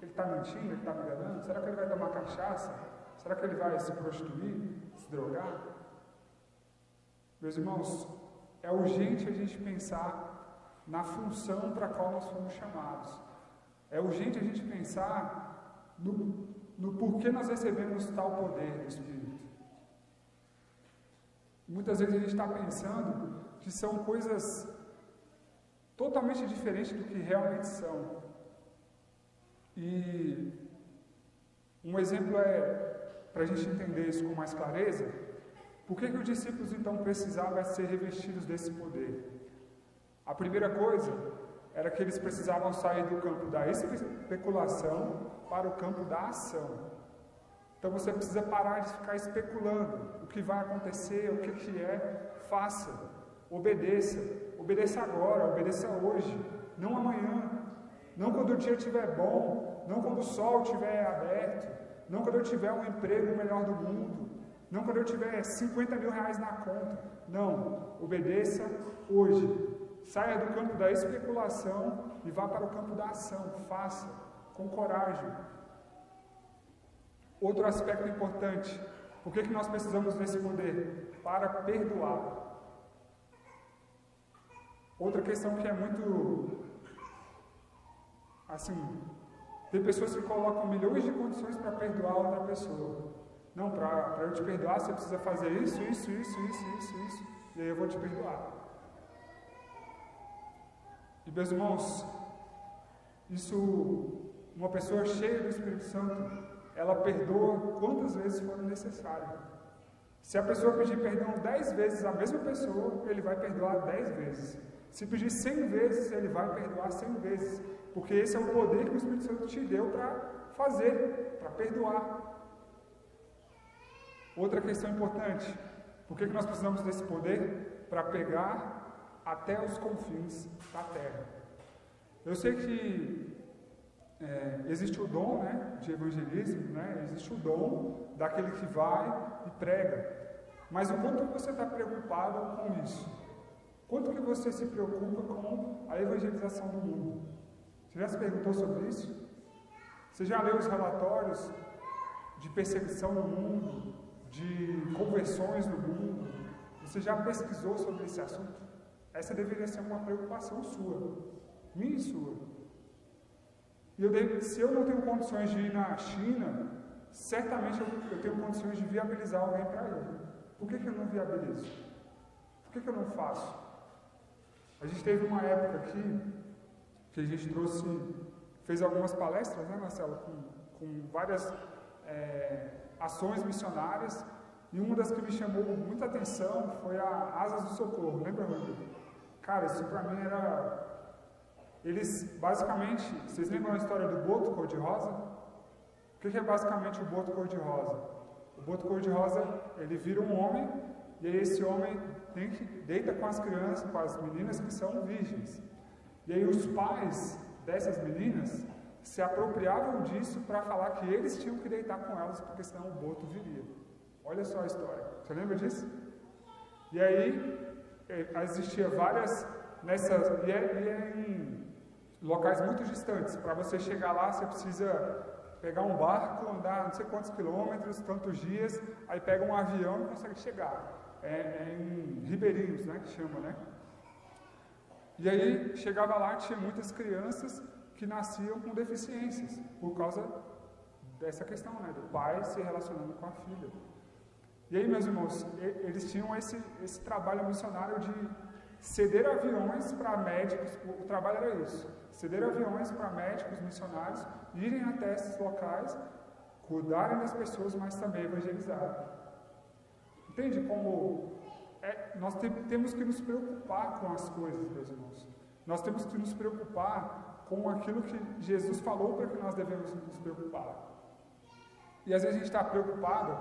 ele está mentindo, ele está me enganando? Será que ele vai tomar cachaça? Será que ele vai se prostituir, se drogar? Meus irmãos, é urgente a gente pensar na função para a qual nós fomos chamados. É urgente a gente pensar no porquê nós recebemos tal poder do Espírito. Muitas vezes a gente está pensando que são coisas totalmente diferentes do que realmente são. E um exemplo para a gente entender isso com mais clareza, por que os discípulos então precisavam ser revestidos desse poder? A primeira coisa era que eles precisavam sair do campo da especulação para o campo da ação. Então você precisa parar de ficar especulando o que vai acontecer, o que é, faça, obedeça, obedeça agora, obedeça hoje, não amanhã, não quando o dia estiver bom, não quando o sol estiver aberto, não quando eu tiver um emprego melhor do mundo, não quando eu tiver 50 mil reais na conta, não, obedeça hoje, saia do campo da especulação e vá para o campo da ação, faça, com coragem. Outro aspecto importante, por que nós precisamos desse poder? Para perdoar. Outra questão que é muito, assim, tem pessoas que colocam milhões de condições para perdoar outra pessoa. Não, para eu te perdoar, você precisa fazer isso, e aí eu vou te perdoar. E, meus irmãos, isso, uma pessoa cheia do Espírito Santo, ela perdoa quantas vezes for necessário. Se a pessoa pedir perdão 10 vezes à mesma pessoa, ele vai perdoar 10 vezes. Se pedir 100 vezes, ele vai perdoar 100 vezes. Porque esse é o poder que o Espírito Santo te deu para fazer, para perdoar. Outra questão importante, por que nós precisamos desse poder? Para pegar até os confins da terra. Eu sei que existe o dom, né, de evangelismo, né, existe o dom daquele que vai e prega. Mas o quanto você está preocupado com isso? Quanto que você se preocupa com a evangelização do mundo? Você já se perguntou sobre isso? Você já leu os relatórios de perseguição no mundo, de conversões no mundo? Você já pesquisou sobre esse assunto? Essa deveria ser uma preocupação sua, minha e sua. E se eu não tenho condições de ir na China, certamente eu tenho condições de viabilizar alguém para ir. Por que eu não viabilizo? Por que eu não faço? A gente teve uma época aqui que a gente fez algumas palestras, né, Marcelo, com várias ações missionárias, e uma das que me chamou muita atenção foi a Asas do Socorro, lembra, Rodrigo? Cara, isso para mim era... Eles, basicamente, vocês lembram a história do boto cor-de-rosa? O que é basicamente o boto cor-de-rosa? O boto cor-de-rosa, ele vira um homem, e aí esse homem deita com as crianças, com as meninas que são virgens. E aí os pais dessas meninas se apropriavam disso para falar que eles tinham que deitar com elas, porque senão o boto viria. Olha só a história. Você lembra disso? E aí existia várias nessas... E é em locais muito distantes. Para você chegar lá, você precisa pegar um barco, andar não sei quantos quilômetros, tantos dias, aí pega um avião e consegue chegar. É em Ribeirinhos, né, que chama, né? E aí, chegava lá, tinha muitas crianças que nasciam com deficiências, por causa dessa questão, né, do pai se relacionando com a filha. E aí, meus irmãos, eles tinham esse trabalho missionário de ceder aviões para médicos, o trabalho era isso, ceder aviões para médicos missionários, irem até esses locais cuidarem das pessoas, mas também evangelizarem. Entende como nós temos que nos preocupar com as coisas, meus irmãos. Nós temos que nos preocupar com aquilo que Jesus falou para que nós devemos nos preocupar. E às vezes a gente está preocupado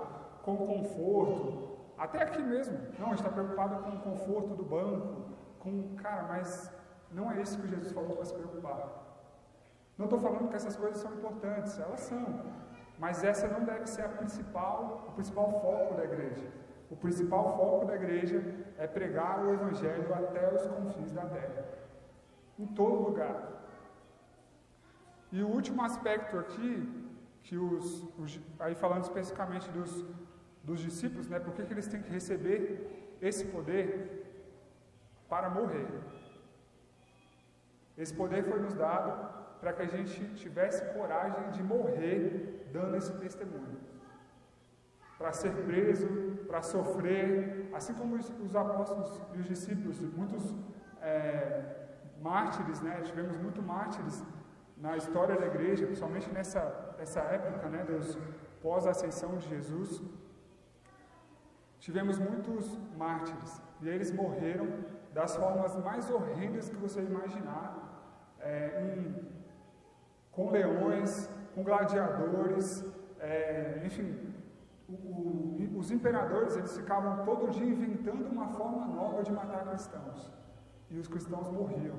com o conforto, até aqui mesmo. Não, a gente está preocupado com o conforto do banco, mas não é isso que Jesus falou para se preocupar. Não estou falando que essas coisas são importantes, elas são. Mas essa não deve ser o principal foco da igreja. O principal foco da igreja é pregar o Evangelho até os confins da terra. Em todo lugar. E o último aspecto aqui, que aí falando especificamente dos discípulos, né, por que eles têm que receber esse poder para morrer. Esse poder foi nos dado para que a gente tivesse coragem de morrer dando esse testemunho. Para ser preso, para sofrer, assim como os apóstolos e os discípulos, muitos mártires, né? Tivemos muitos mártires na história da igreja, principalmente nessa época, né, pós-ascensão de Jesus. Tivemos muitos mártires e eles morreram das formas mais horrendas que você imaginar, com leões, com gladiadores, enfim. Os imperadores, eles ficavam todo dia inventando uma forma nova de matar cristãos. E os cristãos morriam.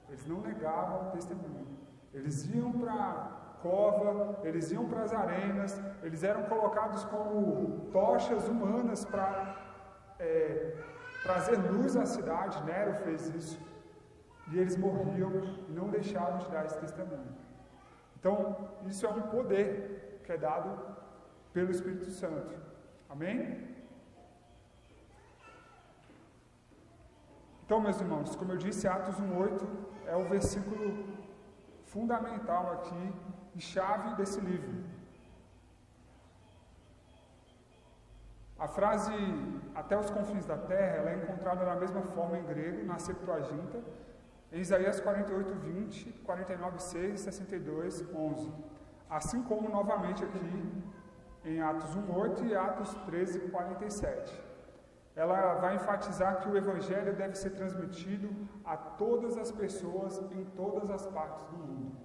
Eles não negavam o testemunho. Eles iam para a cova, eles iam para as arenas, eles eram colocados como tochas humanas para trazer luz à cidade. Nero fez isso. E eles morriam e não deixaram de dar esse testemunho. Então, isso é um poder que é dado pelo Espírito Santo. Amém? Então, meus irmãos, como eu disse, Atos 1:8 é o versículo fundamental aqui e chave desse livro. A frase até os confins da terra, ela é encontrada da mesma forma em grego, na Septuaginta, em Isaías 48:20, 49:6 e 62:11. Assim como novamente aqui em Atos 1:8 e Atos 13:47. Ela vai enfatizar que o Evangelho deve ser transmitido a todas as pessoas em todas as partes do mundo.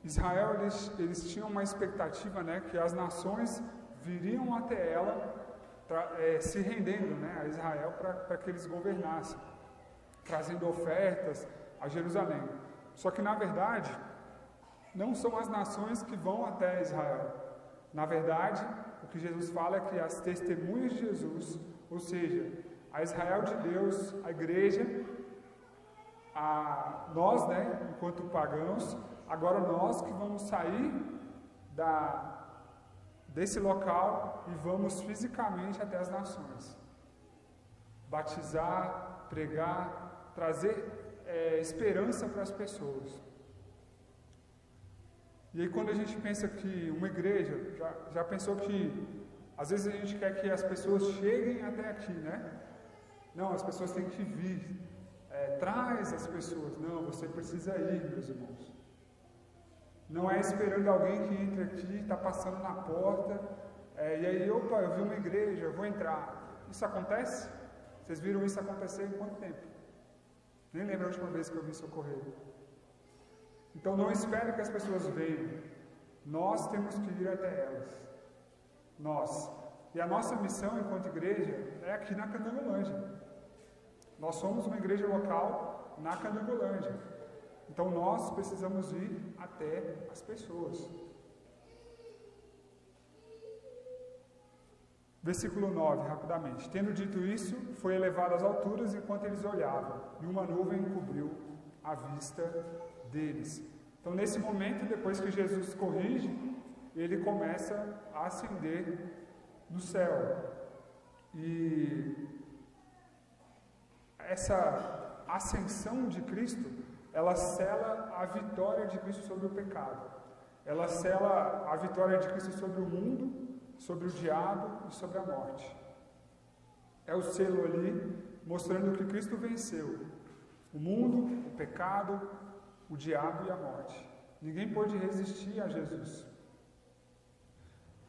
Israel, eles tinham uma expectativa, né, que as nações viriam até ela se rendendo, né, a Israel para que eles governassem, trazendo ofertas a Jerusalém. Só que, na verdade, não são as nações que vão até Israel. Na verdade, o que Jesus fala é que as testemunhas de Jesus, ou seja, a Israel de Deus, a igreja, nós, né, enquanto pagãos, agora nós que vamos sair desse local e vamos fisicamente até as nações. Batizar, pregar, trazer esperança para as pessoas. E aí quando a gente pensa que uma igreja, já pensou que às vezes a gente quer que as pessoas cheguem até aqui, né? Não, as pessoas têm que vir. Traz as pessoas. Não, você precisa ir, meus irmãos. Não é esperando alguém que entre aqui, está passando na porta, e aí, opa, eu vi uma igreja, eu vou entrar. Isso acontece? Vocês viram isso acontecer em quanto tempo? Nem lembro a última vez que eu vi isso ocorrer. Então não espere que as pessoas venham. Nós temos que ir até elas. Nós. E a nossa missão enquanto igreja é aqui na Candangolândia. Nós somos uma igreja local na Candangolândia. Então nós precisamos ir até as pessoas. Versículo 9, rapidamente. Tendo dito isso, foi elevado às alturas enquanto eles olhavam, e uma nuvem cobriu a vista deles. Então, nesse momento, depois que Jesus corrige, ele começa a ascender no céu. E essa ascensão de Cristo, ela sela a vitória de Cristo sobre o pecado. Ela sela a vitória de Cristo sobre o mundo, sobre o diabo e sobre a morte. É o selo ali mostrando que Cristo venceu o mundo, o pecado, o diabo e a morte. Ninguém pôde resistir a Jesus.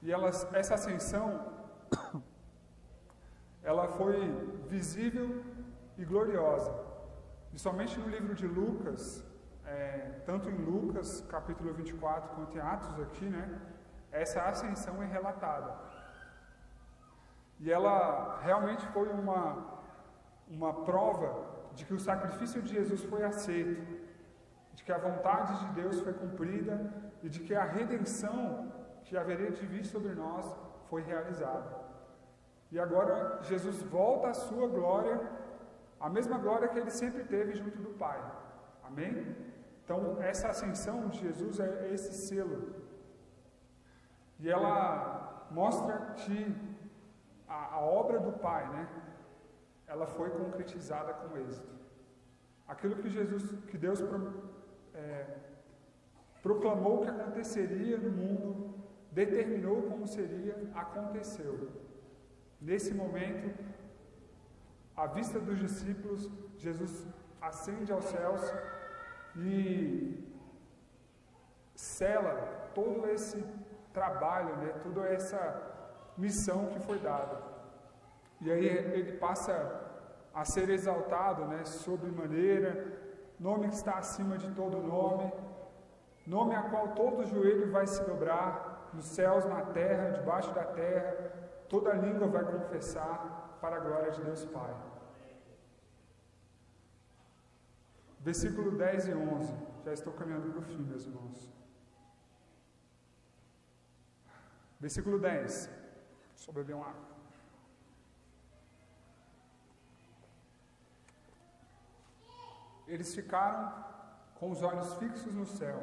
E essa ascensão, ela foi visível e gloriosa. E somente no livro de Lucas, tanto em Lucas, capítulo 24, quanto em Atos aqui, né, essa ascensão é relatada. E ela realmente foi uma prova de que o sacrifício de Jesus foi aceito, de que a vontade de Deus foi cumprida e de que a redenção que haveria de vir sobre nós foi realizada. E agora Jesus volta à sua glória, a mesma glória que ele sempre teve junto do Pai. Amém? Então, essa ascensão de Jesus é esse selo. E ela mostra que a obra do Pai, né, ela foi concretizada com êxito. Aquilo que Deus proclamou que aconteceria no mundo, determinou como seria, aconteceu. Nesse momento, à vista dos discípulos, Jesus ascende aos céus e sela todo esse trabalho, né, toda essa missão que foi dada. E aí ele passa a ser exaltado, né, sobremaneira, nome que está acima de todo nome, nome a qual todo joelho vai se dobrar, nos céus, na terra, debaixo da terra, toda língua vai confessar para a glória de Deus Pai. Versículo 10 e 11, já estou caminhando para o fim, meus irmãos. Versículo 10, só beber uma água. Eles ficaram com os olhos fixos no céu,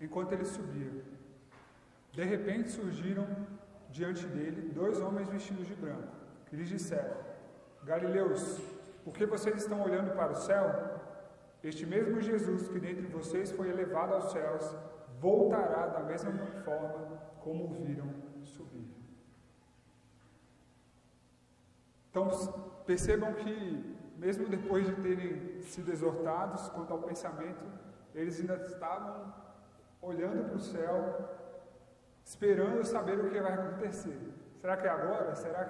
enquanto ele subia. De repente surgiram diante dele 2 homens vestidos de branco, que lhes disseram: Galileus, por que vocês estão olhando para o céu? Este mesmo Jesus que dentre vocês foi elevado aos céus, voltará da mesma forma como o viram subir. Então, percebam que, mesmo depois de terem sido exortados quanto ao pensamento, eles ainda estavam olhando para o céu, esperando saber o que vai acontecer. Será que é agora? Será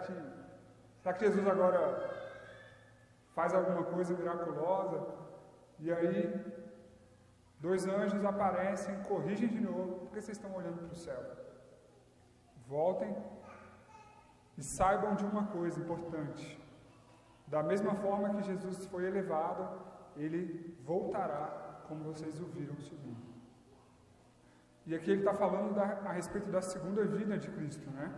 que Jesus agora faz alguma coisa miraculosa? E aí, 2 anjos aparecem, corrigem de novo. Por que vocês estão olhando para o céu? Voltem e saibam de uma coisa importante. Da mesma forma que Jesus foi elevado, ele voltará como vocês o viram subir. E aqui ele está falando a respeito da segunda vinda de Cristo, né?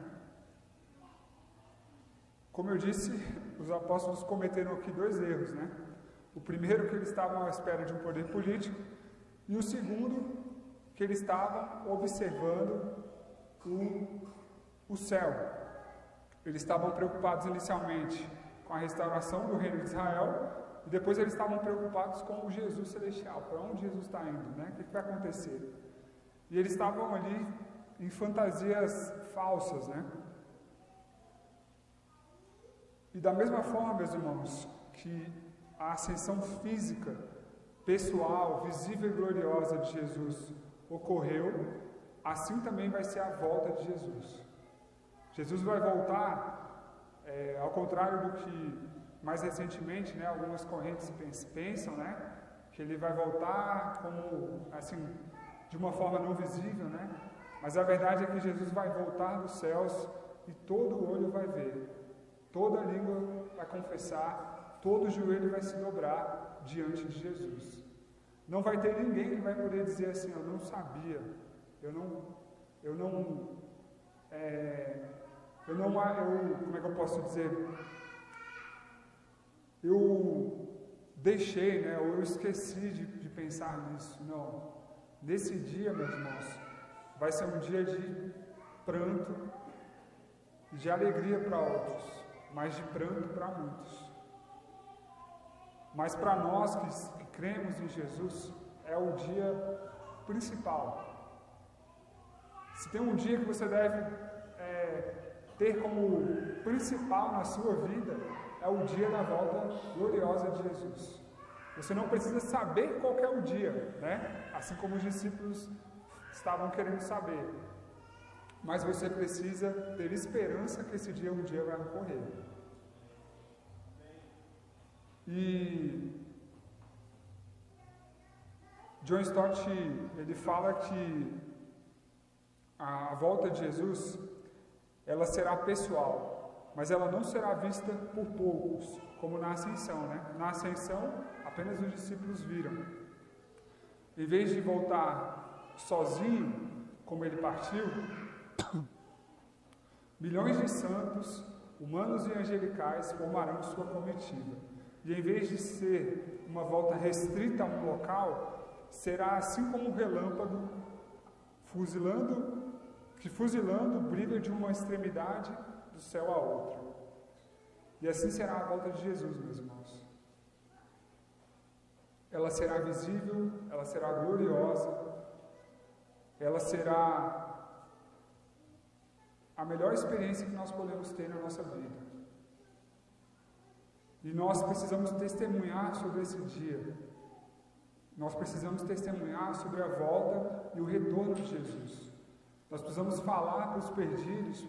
Como eu disse, os apóstolos cometeram aqui 2 erros, né? O primeiro, que eles estavam à espera de um poder político, e o segundo, que eles estavam observando o céu. Eles estavam preocupados inicialmente com a restauração do reino de Israel, e depois eles estavam preocupados com o Jesus celestial, para onde Jesus está indo, né? O que vai acontecer? E eles estavam ali em fantasias falsas, né? E da mesma forma, meus irmãos, que a ascensão física, pessoal, visível e gloriosa de Jesus ocorreu, assim também vai ser a volta de Jesus. Jesus vai voltar, ao contrário do que mais recentemente, né, algumas correntes pensam, né, que ele vai voltar como, assim, de uma forma não visível, né? Mas a verdade é que Jesus vai voltar dos céus e todo olho vai ver, toda língua vai confessar, todo joelho vai se dobrar diante de Jesus. Não vai ter ninguém que vai poder dizer assim: eu não sabia, como é que eu posso dizer? Eu deixei, né? Ou eu esqueci de pensar nisso. Não. Nesse dia, meus irmãos, vai ser um dia de pranto e de alegria para outros, mas de pranto para muitos. Mas para nós que cremos em Jesus, é o dia principal. Se tem um dia que você deve ter como principal na sua vida é o dia da volta gloriosa de Jesus. Você não precisa saber qual que é o dia, né? Assim como os discípulos estavam querendo saber. Mas você precisa ter esperança que esse dia um dia vai ocorrer. E John Stott, ele fala que a volta de Jesus, ela será pessoal, mas ela não será vista por poucos, como na ascensão, né? Na ascensão, apenas os discípulos viram. Em vez de voltar sozinho, como ele partiu, milhões de santos, humanos e angelicais, formarão sua comitiva. E em vez de ser uma volta restrita a um local, será assim como um relâmpago, que fuzilando brilha de uma extremidade do céu à outra. E assim será a volta de Jesus, meus irmãos. Ela será visível, ela será gloriosa, ela será a melhor experiência que nós podemos ter na nossa vida. E nós precisamos testemunhar sobre esse dia. Nós precisamos testemunhar sobre a volta e o retorno de Jesus. Nós precisamos falar para os perdidos,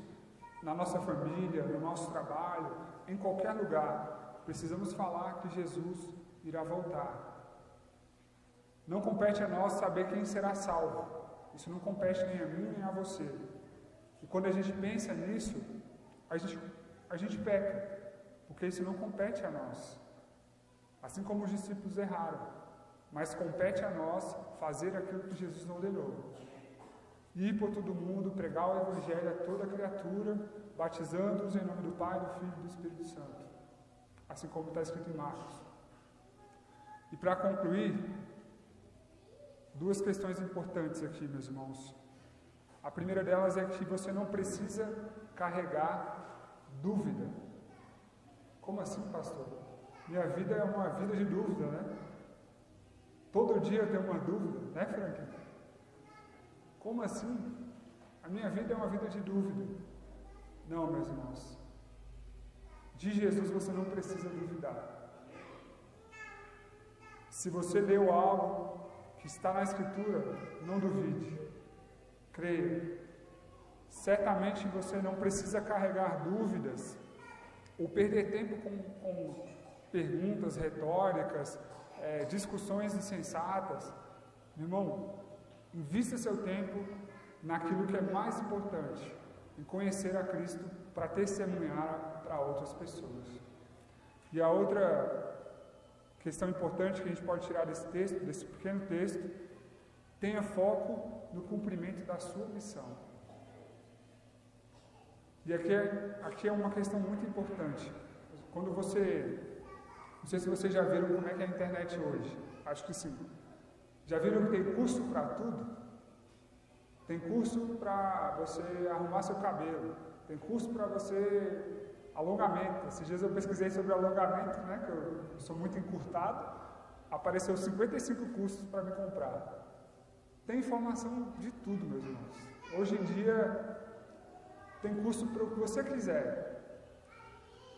na nossa família, no nosso trabalho, em qualquer lugar. Precisamos falar que Jesus irá voltar. Não compete a nós saber quem será salvo. Isso não compete nem a mim nem a você. E quando a gente pensa nisso, a gente peca, porque isso não compete a nós. Assim como os discípulos erraram, mas compete a nós fazer aquilo que Jesus ordenou. Ir por todo mundo, pregar o Evangelho a toda criatura, batizando-os em nome do Pai, do Filho e do Espírito Santo. Assim como está escrito em Marcos. E para concluir, duas questões importantes aqui, meus irmãos. A primeira delas é que você não precisa carregar dúvida. Como assim, pastor? Minha vida é uma vida de dúvida, né? Todo dia eu tenho uma dúvida, né, Frank? Como assim? A minha vida é uma vida de dúvida. Não, meus irmãos. De Jesus você não precisa duvidar. Se você leu algo que está na Escritura, não duvide. Creia. Certamente você não precisa carregar dúvidas ou perder tempo com perguntas retóricas, discussões insensatas. Meu irmão, invista seu tempo naquilo que é mais importante, em conhecer a Cristo para testemunhar para outras pessoas. E a outra questão importante que a gente pode tirar desse texto, desse pequeno texto, tenha foco no cumprimento da sua missão. E aqui é uma questão muito importante. Quando você, não sei se vocês já viram como é que é a internet hoje, acho que sim. Já viram que tem curso para tudo? Tem curso para você arrumar seu cabelo, tem curso para você alongamento. Esses dias eu pesquisei sobre alongamento, né, que eu sou muito encurtado, apareceu 55 cursos para me comprar. Tem informação de tudo, meus irmãos. Hoje em dia tem curso para o que você quiser.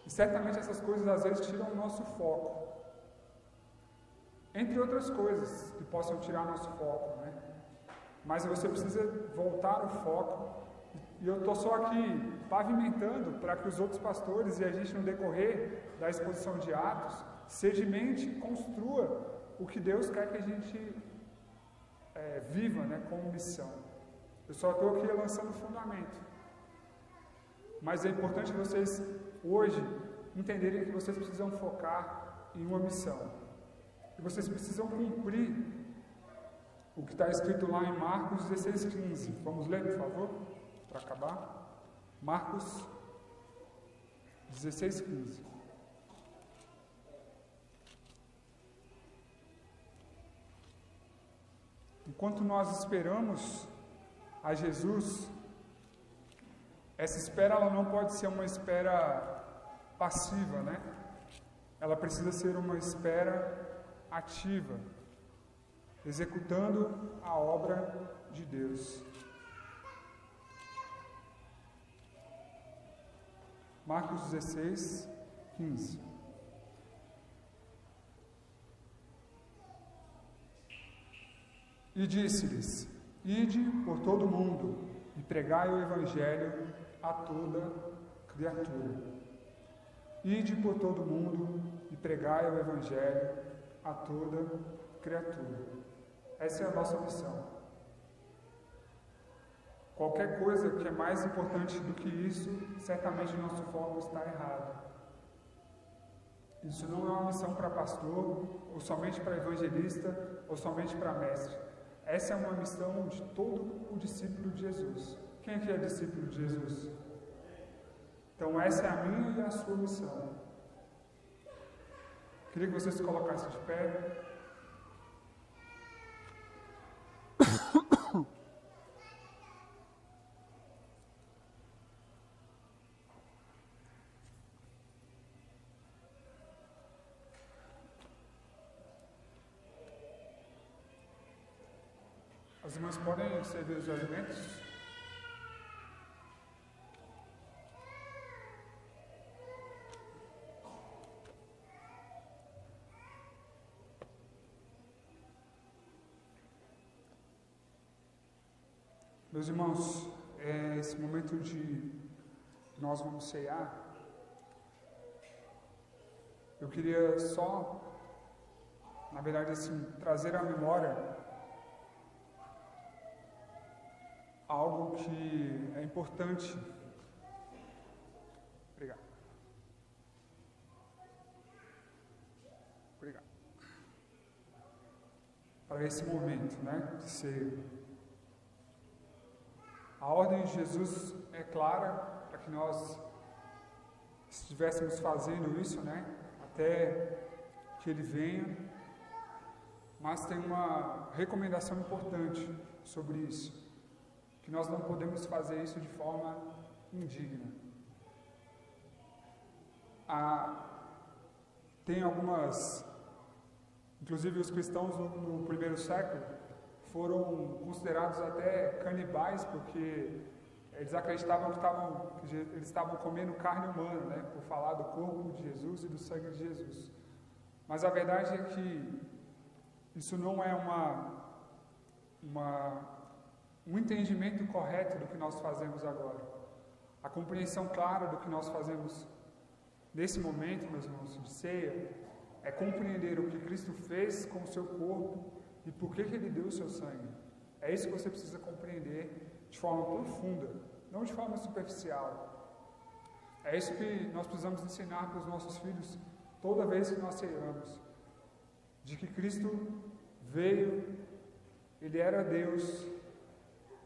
E certamente essas coisas às vezes tiram o nosso foco. Entre outras coisas que possam tirar nosso foco, né? Mas você precisa voltar o foco. E eu estou só aqui pavimentando para que os outros pastores e a gente no decorrer da exposição de Atos sedimente, construa o que Deus quer que a gente viva, né, como missão. Eu só estou aqui lançando o fundamento. Mas é importante vocês hoje entenderem que vocês precisam focar em uma missão. E vocês precisam cumprir o que está escrito lá em Marcos 16:15. Vamos ler, por favor, para acabar. Marcos 16:15. Enquanto nós esperamos a Jesus, essa espera ela não pode ser uma espera passiva, né? Ela precisa ser uma espera ativa, executando a obra de Deus. Marcos 16, 15. E disse-lhes: Ide por todo o mundo e pregai o Evangelho a toda criatura. Ide por todo o mundo e pregai o Evangelho a toda criatura. Essa é a nossa missão. Qualquer coisa que é mais importante do que isso, certamente o nosso foco está errado. Isso não é uma missão para pastor, ou somente para evangelista, ou somente para mestre. Essa é uma missão de todo o discípulo de Jesus. Quem aqui é discípulo de Jesus? Então essa é a minha e a sua missão. Queria que você se colocasse de pé. As irmãs podem servir os alimentos? Meus irmãos, esse momento de nós vamos ceiar, eu queria só, na verdade, assim, trazer à memória algo que é importante. Obrigado. Obrigado. Para esse momento, né, de ceia. A ordem de Jesus é clara para que nós estivéssemos fazendo isso, né, até que Ele venha, mas tem uma recomendação importante sobre isso, que nós não podemos fazer isso de forma indigna. Tem algumas, inclusive os cristãos no primeiro século, foram considerados até canibais, porque eles acreditavam que eles estavam comendo carne humana, né, por falar do corpo de Jesus e do sangue de Jesus. Mas a verdade é que isso não é um entendimento correto do que nós fazemos agora. A compreensão clara do que nós fazemos nesse momento, meus irmãos, de ceia, é compreender o que Cristo fez com o seu corpo e por que Ele deu o seu sangue. É isso que você precisa compreender de forma profunda, não de forma superficial. É isso que nós precisamos ensinar para os nossos filhos toda vez que nós ceiamos. De que Cristo veio, Ele era Deus,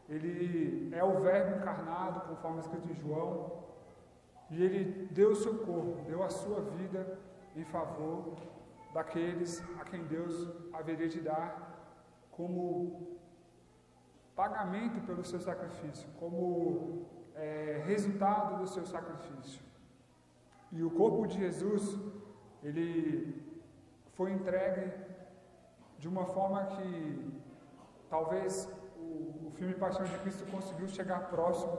Ele é o Verbo encarnado, conforme escrito em João, e Ele deu o seu corpo, deu a sua vida em favor daqueles a quem Deus haveria de dar como pagamento pelo seu sacrifício, como resultado do seu sacrifício. E o corpo de Jesus, ele foi entregue de uma forma que talvez o filme Paixão de Cristo conseguiu chegar próximo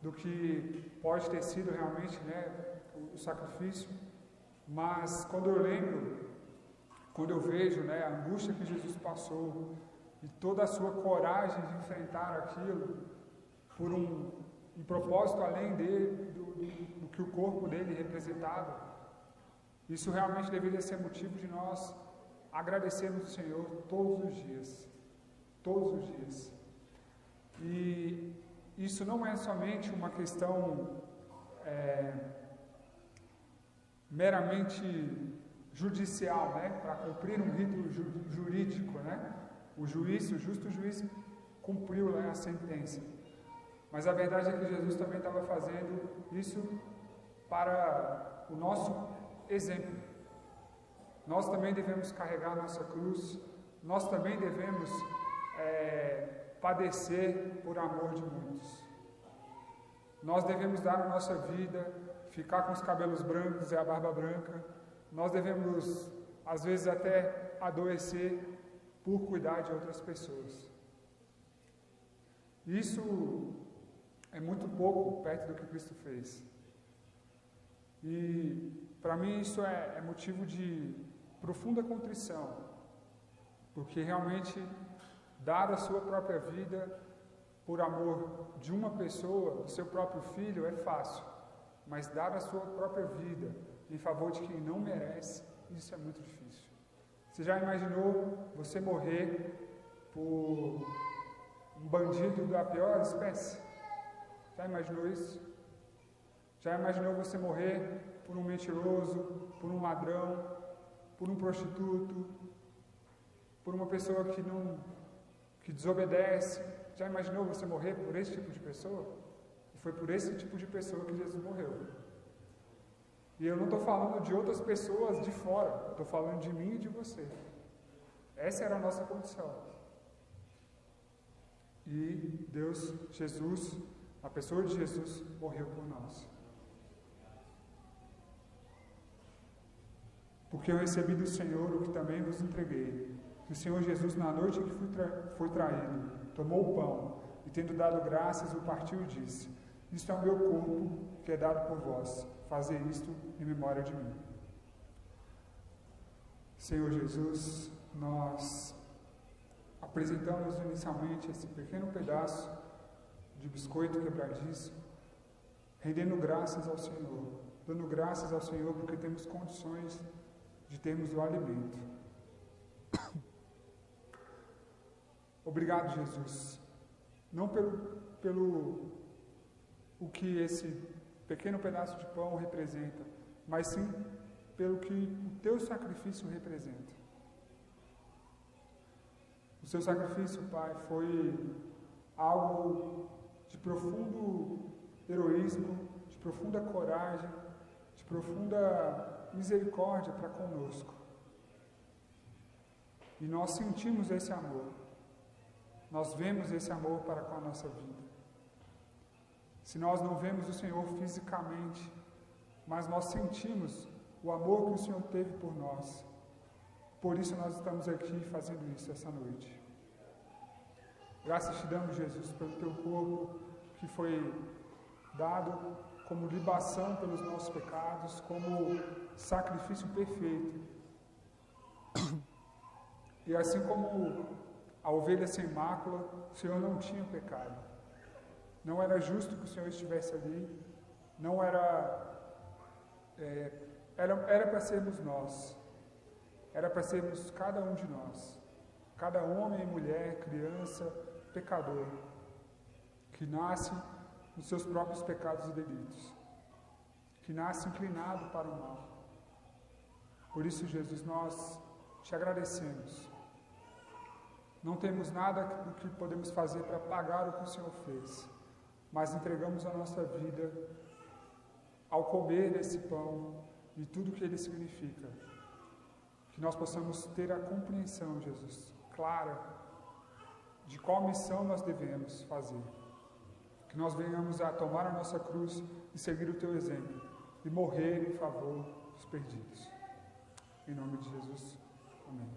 do que pode ter sido realmente, né, o sacrifício. Mas quando eu lembro, quando eu vejo, né, a angústia que Jesus passou e toda a sua coragem de enfrentar aquilo por um propósito além dele, do que o corpo dele representava, isso realmente deveria ser motivo de nós agradecermos o Senhor todos os dias. Todos os dias. E isso não é somente uma questão meramente judicial, né, para cumprir um rito jurídico, né? O justo juiz cumpriu, né, a sentença. Mas a verdade é que Jesus também estava fazendo isso para o nosso exemplo. Nós também devemos carregar a nossa cruz, nós também devemos padecer por amor de muitos. Nós devemos dar a nossa vida, ficar com os cabelos brancos e a barba branca. Nós devemos, às vezes, até adoecer por cuidar de outras pessoas. Isso é muito pouco perto do que Cristo fez. E para mim isso é motivo de profunda contrição, porque realmente dar a sua própria vida por amor de uma pessoa, do seu próprio filho, é fácil, mas dar a sua própria vida em favor de quem não merece, isso é muito difícil. Você já imaginou você morrer por um bandido da pior espécie? Já imaginou isso? Já imaginou você morrer por um mentiroso, por um ladrão, por um prostituto, por uma pessoa que desobedece? Já imaginou você morrer por esse tipo de pessoa? E foi por esse tipo de pessoa que Jesus morreu. E eu não estou falando de outras pessoas de fora, eu estou falando de mim e de você. Essa era a nossa condição. E Deus, Jesus, a pessoa de Jesus, morreu por nós. Porque eu recebi do Senhor o que também vos entreguei. Que o Senhor Jesus, na noite em que foi traído, tomou o pão e, tendo dado graças, o partiu e disse: isto é o meu corpo, que é dado por vós. Fazei isto em memória de mim. Senhor Jesus, nós apresentamos inicialmente esse pequeno pedaço de biscoito quebradiço, rendendo graças ao Senhor, dando graças ao Senhor porque temos condições de termos o alimento. Obrigado, Jesus, não pelo o que esse pequeno pedaço de pão representa, mas sim pelo que o teu sacrifício representa. O seu sacrifício, Pai, foi algo de profundo heroísmo, de profunda coragem, de profunda misericórdia para conosco. E nós sentimos esse amor. Nós vemos esse amor para com a nossa vida. Se nós não vemos o Senhor fisicamente, mas nós sentimos o amor que o Senhor teve por nós. Por isso nós estamos aqui fazendo isso essa noite. Graças te damos, Jesus, pelo teu corpo que foi dado como libação pelos nossos pecados, como sacrifício perfeito. E assim como a ovelha sem mácula, o Senhor não tinha pecado. Não era justo que o Senhor estivesse ali, não era para sermos nós, era para sermos cada um de nós, cada homem, mulher, criança, pecador, que nasce nos seus próprios pecados e delitos, que nasce inclinado para o mal. Por isso, Jesus, nós te agradecemos. Não temos nada do que podemos fazer para pagar o que o Senhor fez, mas entregamos a nossa vida ao comer desse pão e tudo que ele significa. Que nós possamos ter a compreensão, Jesus, clara, de qual missão nós devemos fazer. Que nós venhamos a tomar a nossa cruz e seguir o teu exemplo e morrer em favor dos perdidos. Em nome de Jesus, amém.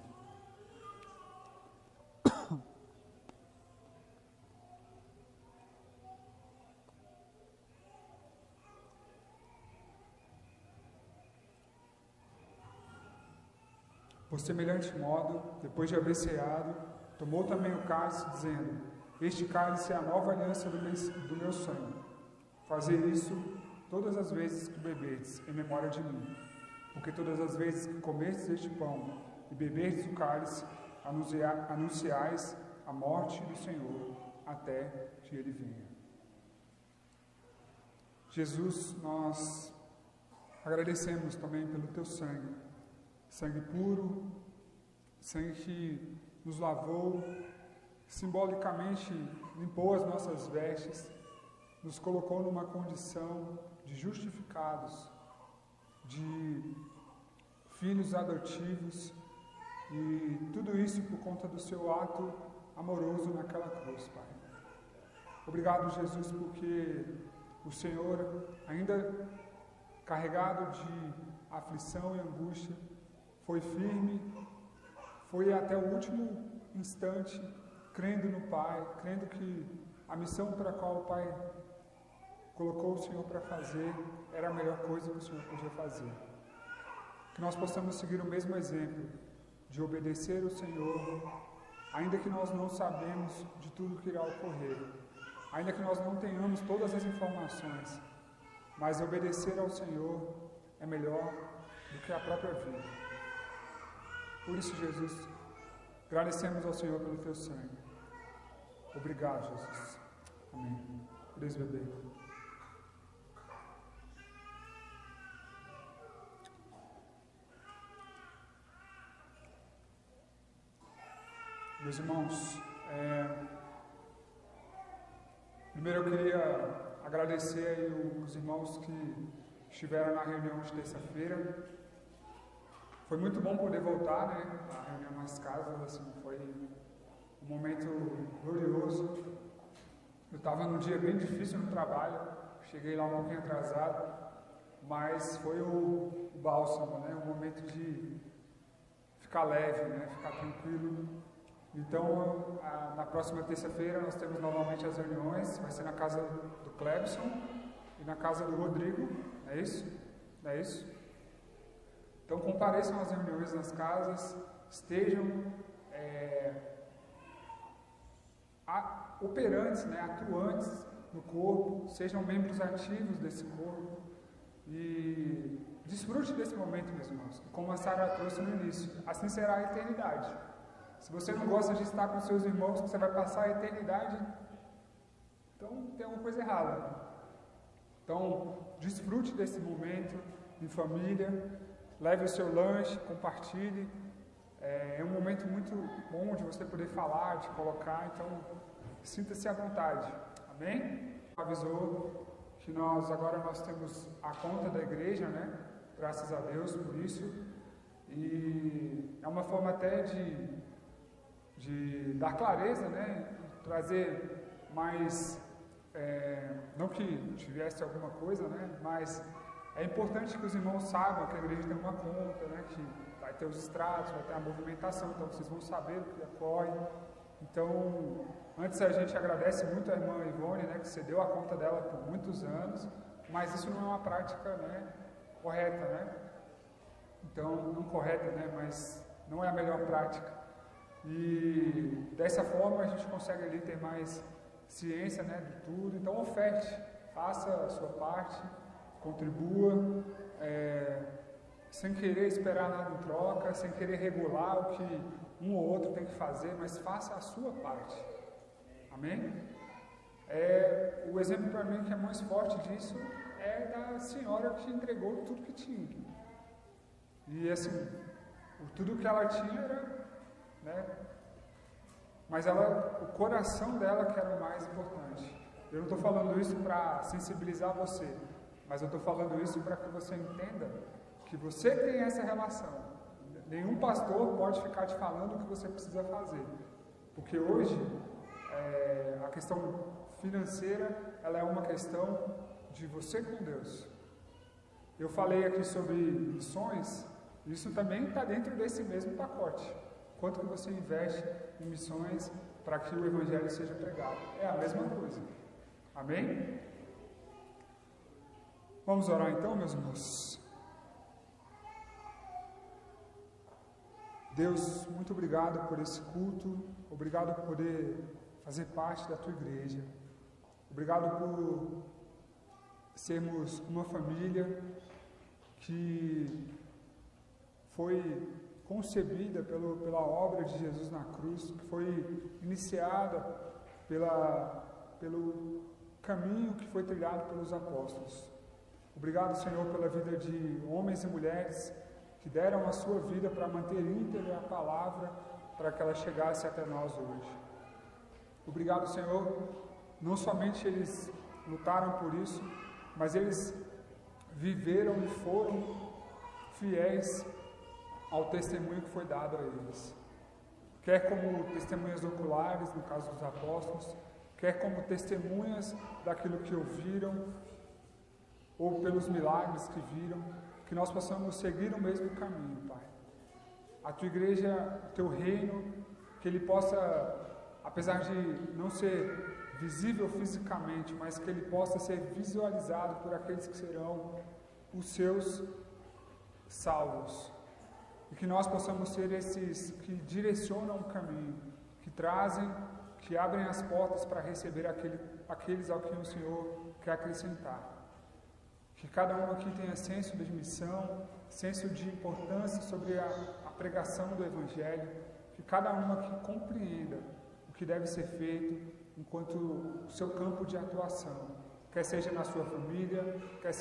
Por semelhante modo, depois de haver ceado, tomou também o cálice, dizendo: este cálice é a nova aliança do meu sangue. Fazei isso todas as vezes que beberdes, em memória de mim. Porque todas as vezes que comerdes este pão e beberdes o cálice, anunciais a morte do Senhor, até que ele venha. Jesus, nós agradecemos também pelo teu sangue, sangue puro, sangue que nos lavou, simbolicamente limpou as nossas vestes, nos colocou numa condição de justificados, de filhos adotivos, e tudo isso por conta do seu ato amoroso naquela cruz, Pai. Obrigado, Jesus, porque o Senhor, ainda carregado de aflição e angústia, foi firme, foi até o último instante, crendo no Pai, crendo que a missão para a qual o Pai colocou o Senhor para fazer, era a melhor coisa que o Senhor podia fazer. Que nós possamos seguir o mesmo exemplo de obedecer o Senhor, ainda que nós não sabemos de tudo que irá ocorrer, ainda que nós não tenhamos todas as informações, mas obedecer ao Senhor é melhor do que a própria vida. Por isso, Jesus, agradecemos ao Senhor pelo teu sangue. Obrigado, Jesus. Amém. Podeis beber. Meus irmãos, primeiro eu queria agradecer aí os irmãos que estiveram na reunião de terça-feira. Foi muito bom poder voltar, né, à reunião nas casas, assim, foi um momento glorioso. Eu estava num dia bem difícil no trabalho, cheguei lá um pouquinho atrasado, mas foi o bálsamo, né, um momento de ficar leve, né, ficar tranquilo. Então, na próxima terça-feira nós temos novamente as reuniões, vai ser na casa do Clebson e na casa do Rodrigo, é isso? Não é isso? Então compareçam às reuniões nas casas, estejam operantes, né, atuantes no corpo, sejam membros ativos desse corpo e desfrute desse momento, meus irmãos. Como a Sara trouxe no início, assim será a eternidade. Se você não gosta de estar com seus irmãos, você vai passar a eternidade, então tem alguma coisa errada. Então, desfrute desse momento em família, leve o seu lanche, compartilhe. É um momento muito bom de você poder falar, de colocar, então sinta-se à vontade. Amém? Avisou que agora nós temos a conta da igreja, né? Graças a Deus por isso. E é uma forma até de dar clareza, né? Trazer mais, não que tivesse alguma coisa, né? Mas é importante que os irmãos saibam que a igreja tem uma conta, né? Que vai ter os extratos, vai ter a movimentação, então vocês vão saber o que ocorre. Então, antes a gente agradece muito a irmã Ivone, né? Que cedeu a conta dela por muitos anos, mas isso não é uma prática, né? Correta, né? Então, não correta, né? Mas não é a melhor prática. E dessa forma a gente consegue ali ter mais ciência, né, de tudo. Então oferte, faça a sua parte, contribua, sem querer esperar nada em troca, sem querer regular o que um ou outro tem que fazer, mas faça a sua parte. Amém? O exemplo para mim que é mais forte disso é da senhora que entregou tudo que tinha. E assim, tudo que ela tinha era, né? Mas o coração dela que era o mais importante. Eu não estou falando isso para sensibilizar você, mas eu estou falando isso para que você entenda que você tem essa relação. Nenhum pastor pode ficar te falando o que você precisa fazer, porque hoje a questão financeira ela é uma questão de você com Deus. Eu falei aqui sobre missões, isso também está dentro desse mesmo pacote. Quanto que você investe em missões para que o Evangelho seja pregado? É a mesma coisa. Amém? Vamos orar então, meus irmãos? Deus, muito obrigado por esse culto. Obrigado por poder fazer parte da tua igreja. Obrigado por sermos uma família que foi concebida pela obra de Jesus na cruz, que foi iniciada pelo caminho que foi trilhado pelos apóstolos. Obrigado, Senhor, pela vida de homens e mulheres que deram a sua vida para manter íntegra a palavra, para que ela chegasse até nós hoje. Obrigado, Senhor, não somente eles lutaram por isso, mas eles viveram e foram fiéis ao testemunho que foi dado a eles. Quer como testemunhas oculares, no caso dos apóstolos, quer como testemunhas daquilo que ouviram, ou pelos milagres que viram, que nós possamos seguir o mesmo caminho, Pai. A Tua igreja, o Teu reino, que ele possa, apesar de não ser visível fisicamente, mas que ele possa ser visualizado por aqueles que serão os seus salvos. E que nós possamos ser esses que direcionam o caminho, que trazem, que abrem as portas para receber aqueles ao que o Senhor quer acrescentar. Que cada um aqui tenha senso de missão, senso de importância sobre a pregação do Evangelho, que cada um aqui compreenda o que deve ser feito enquanto o seu campo de atuação, quer seja na sua família, quer seja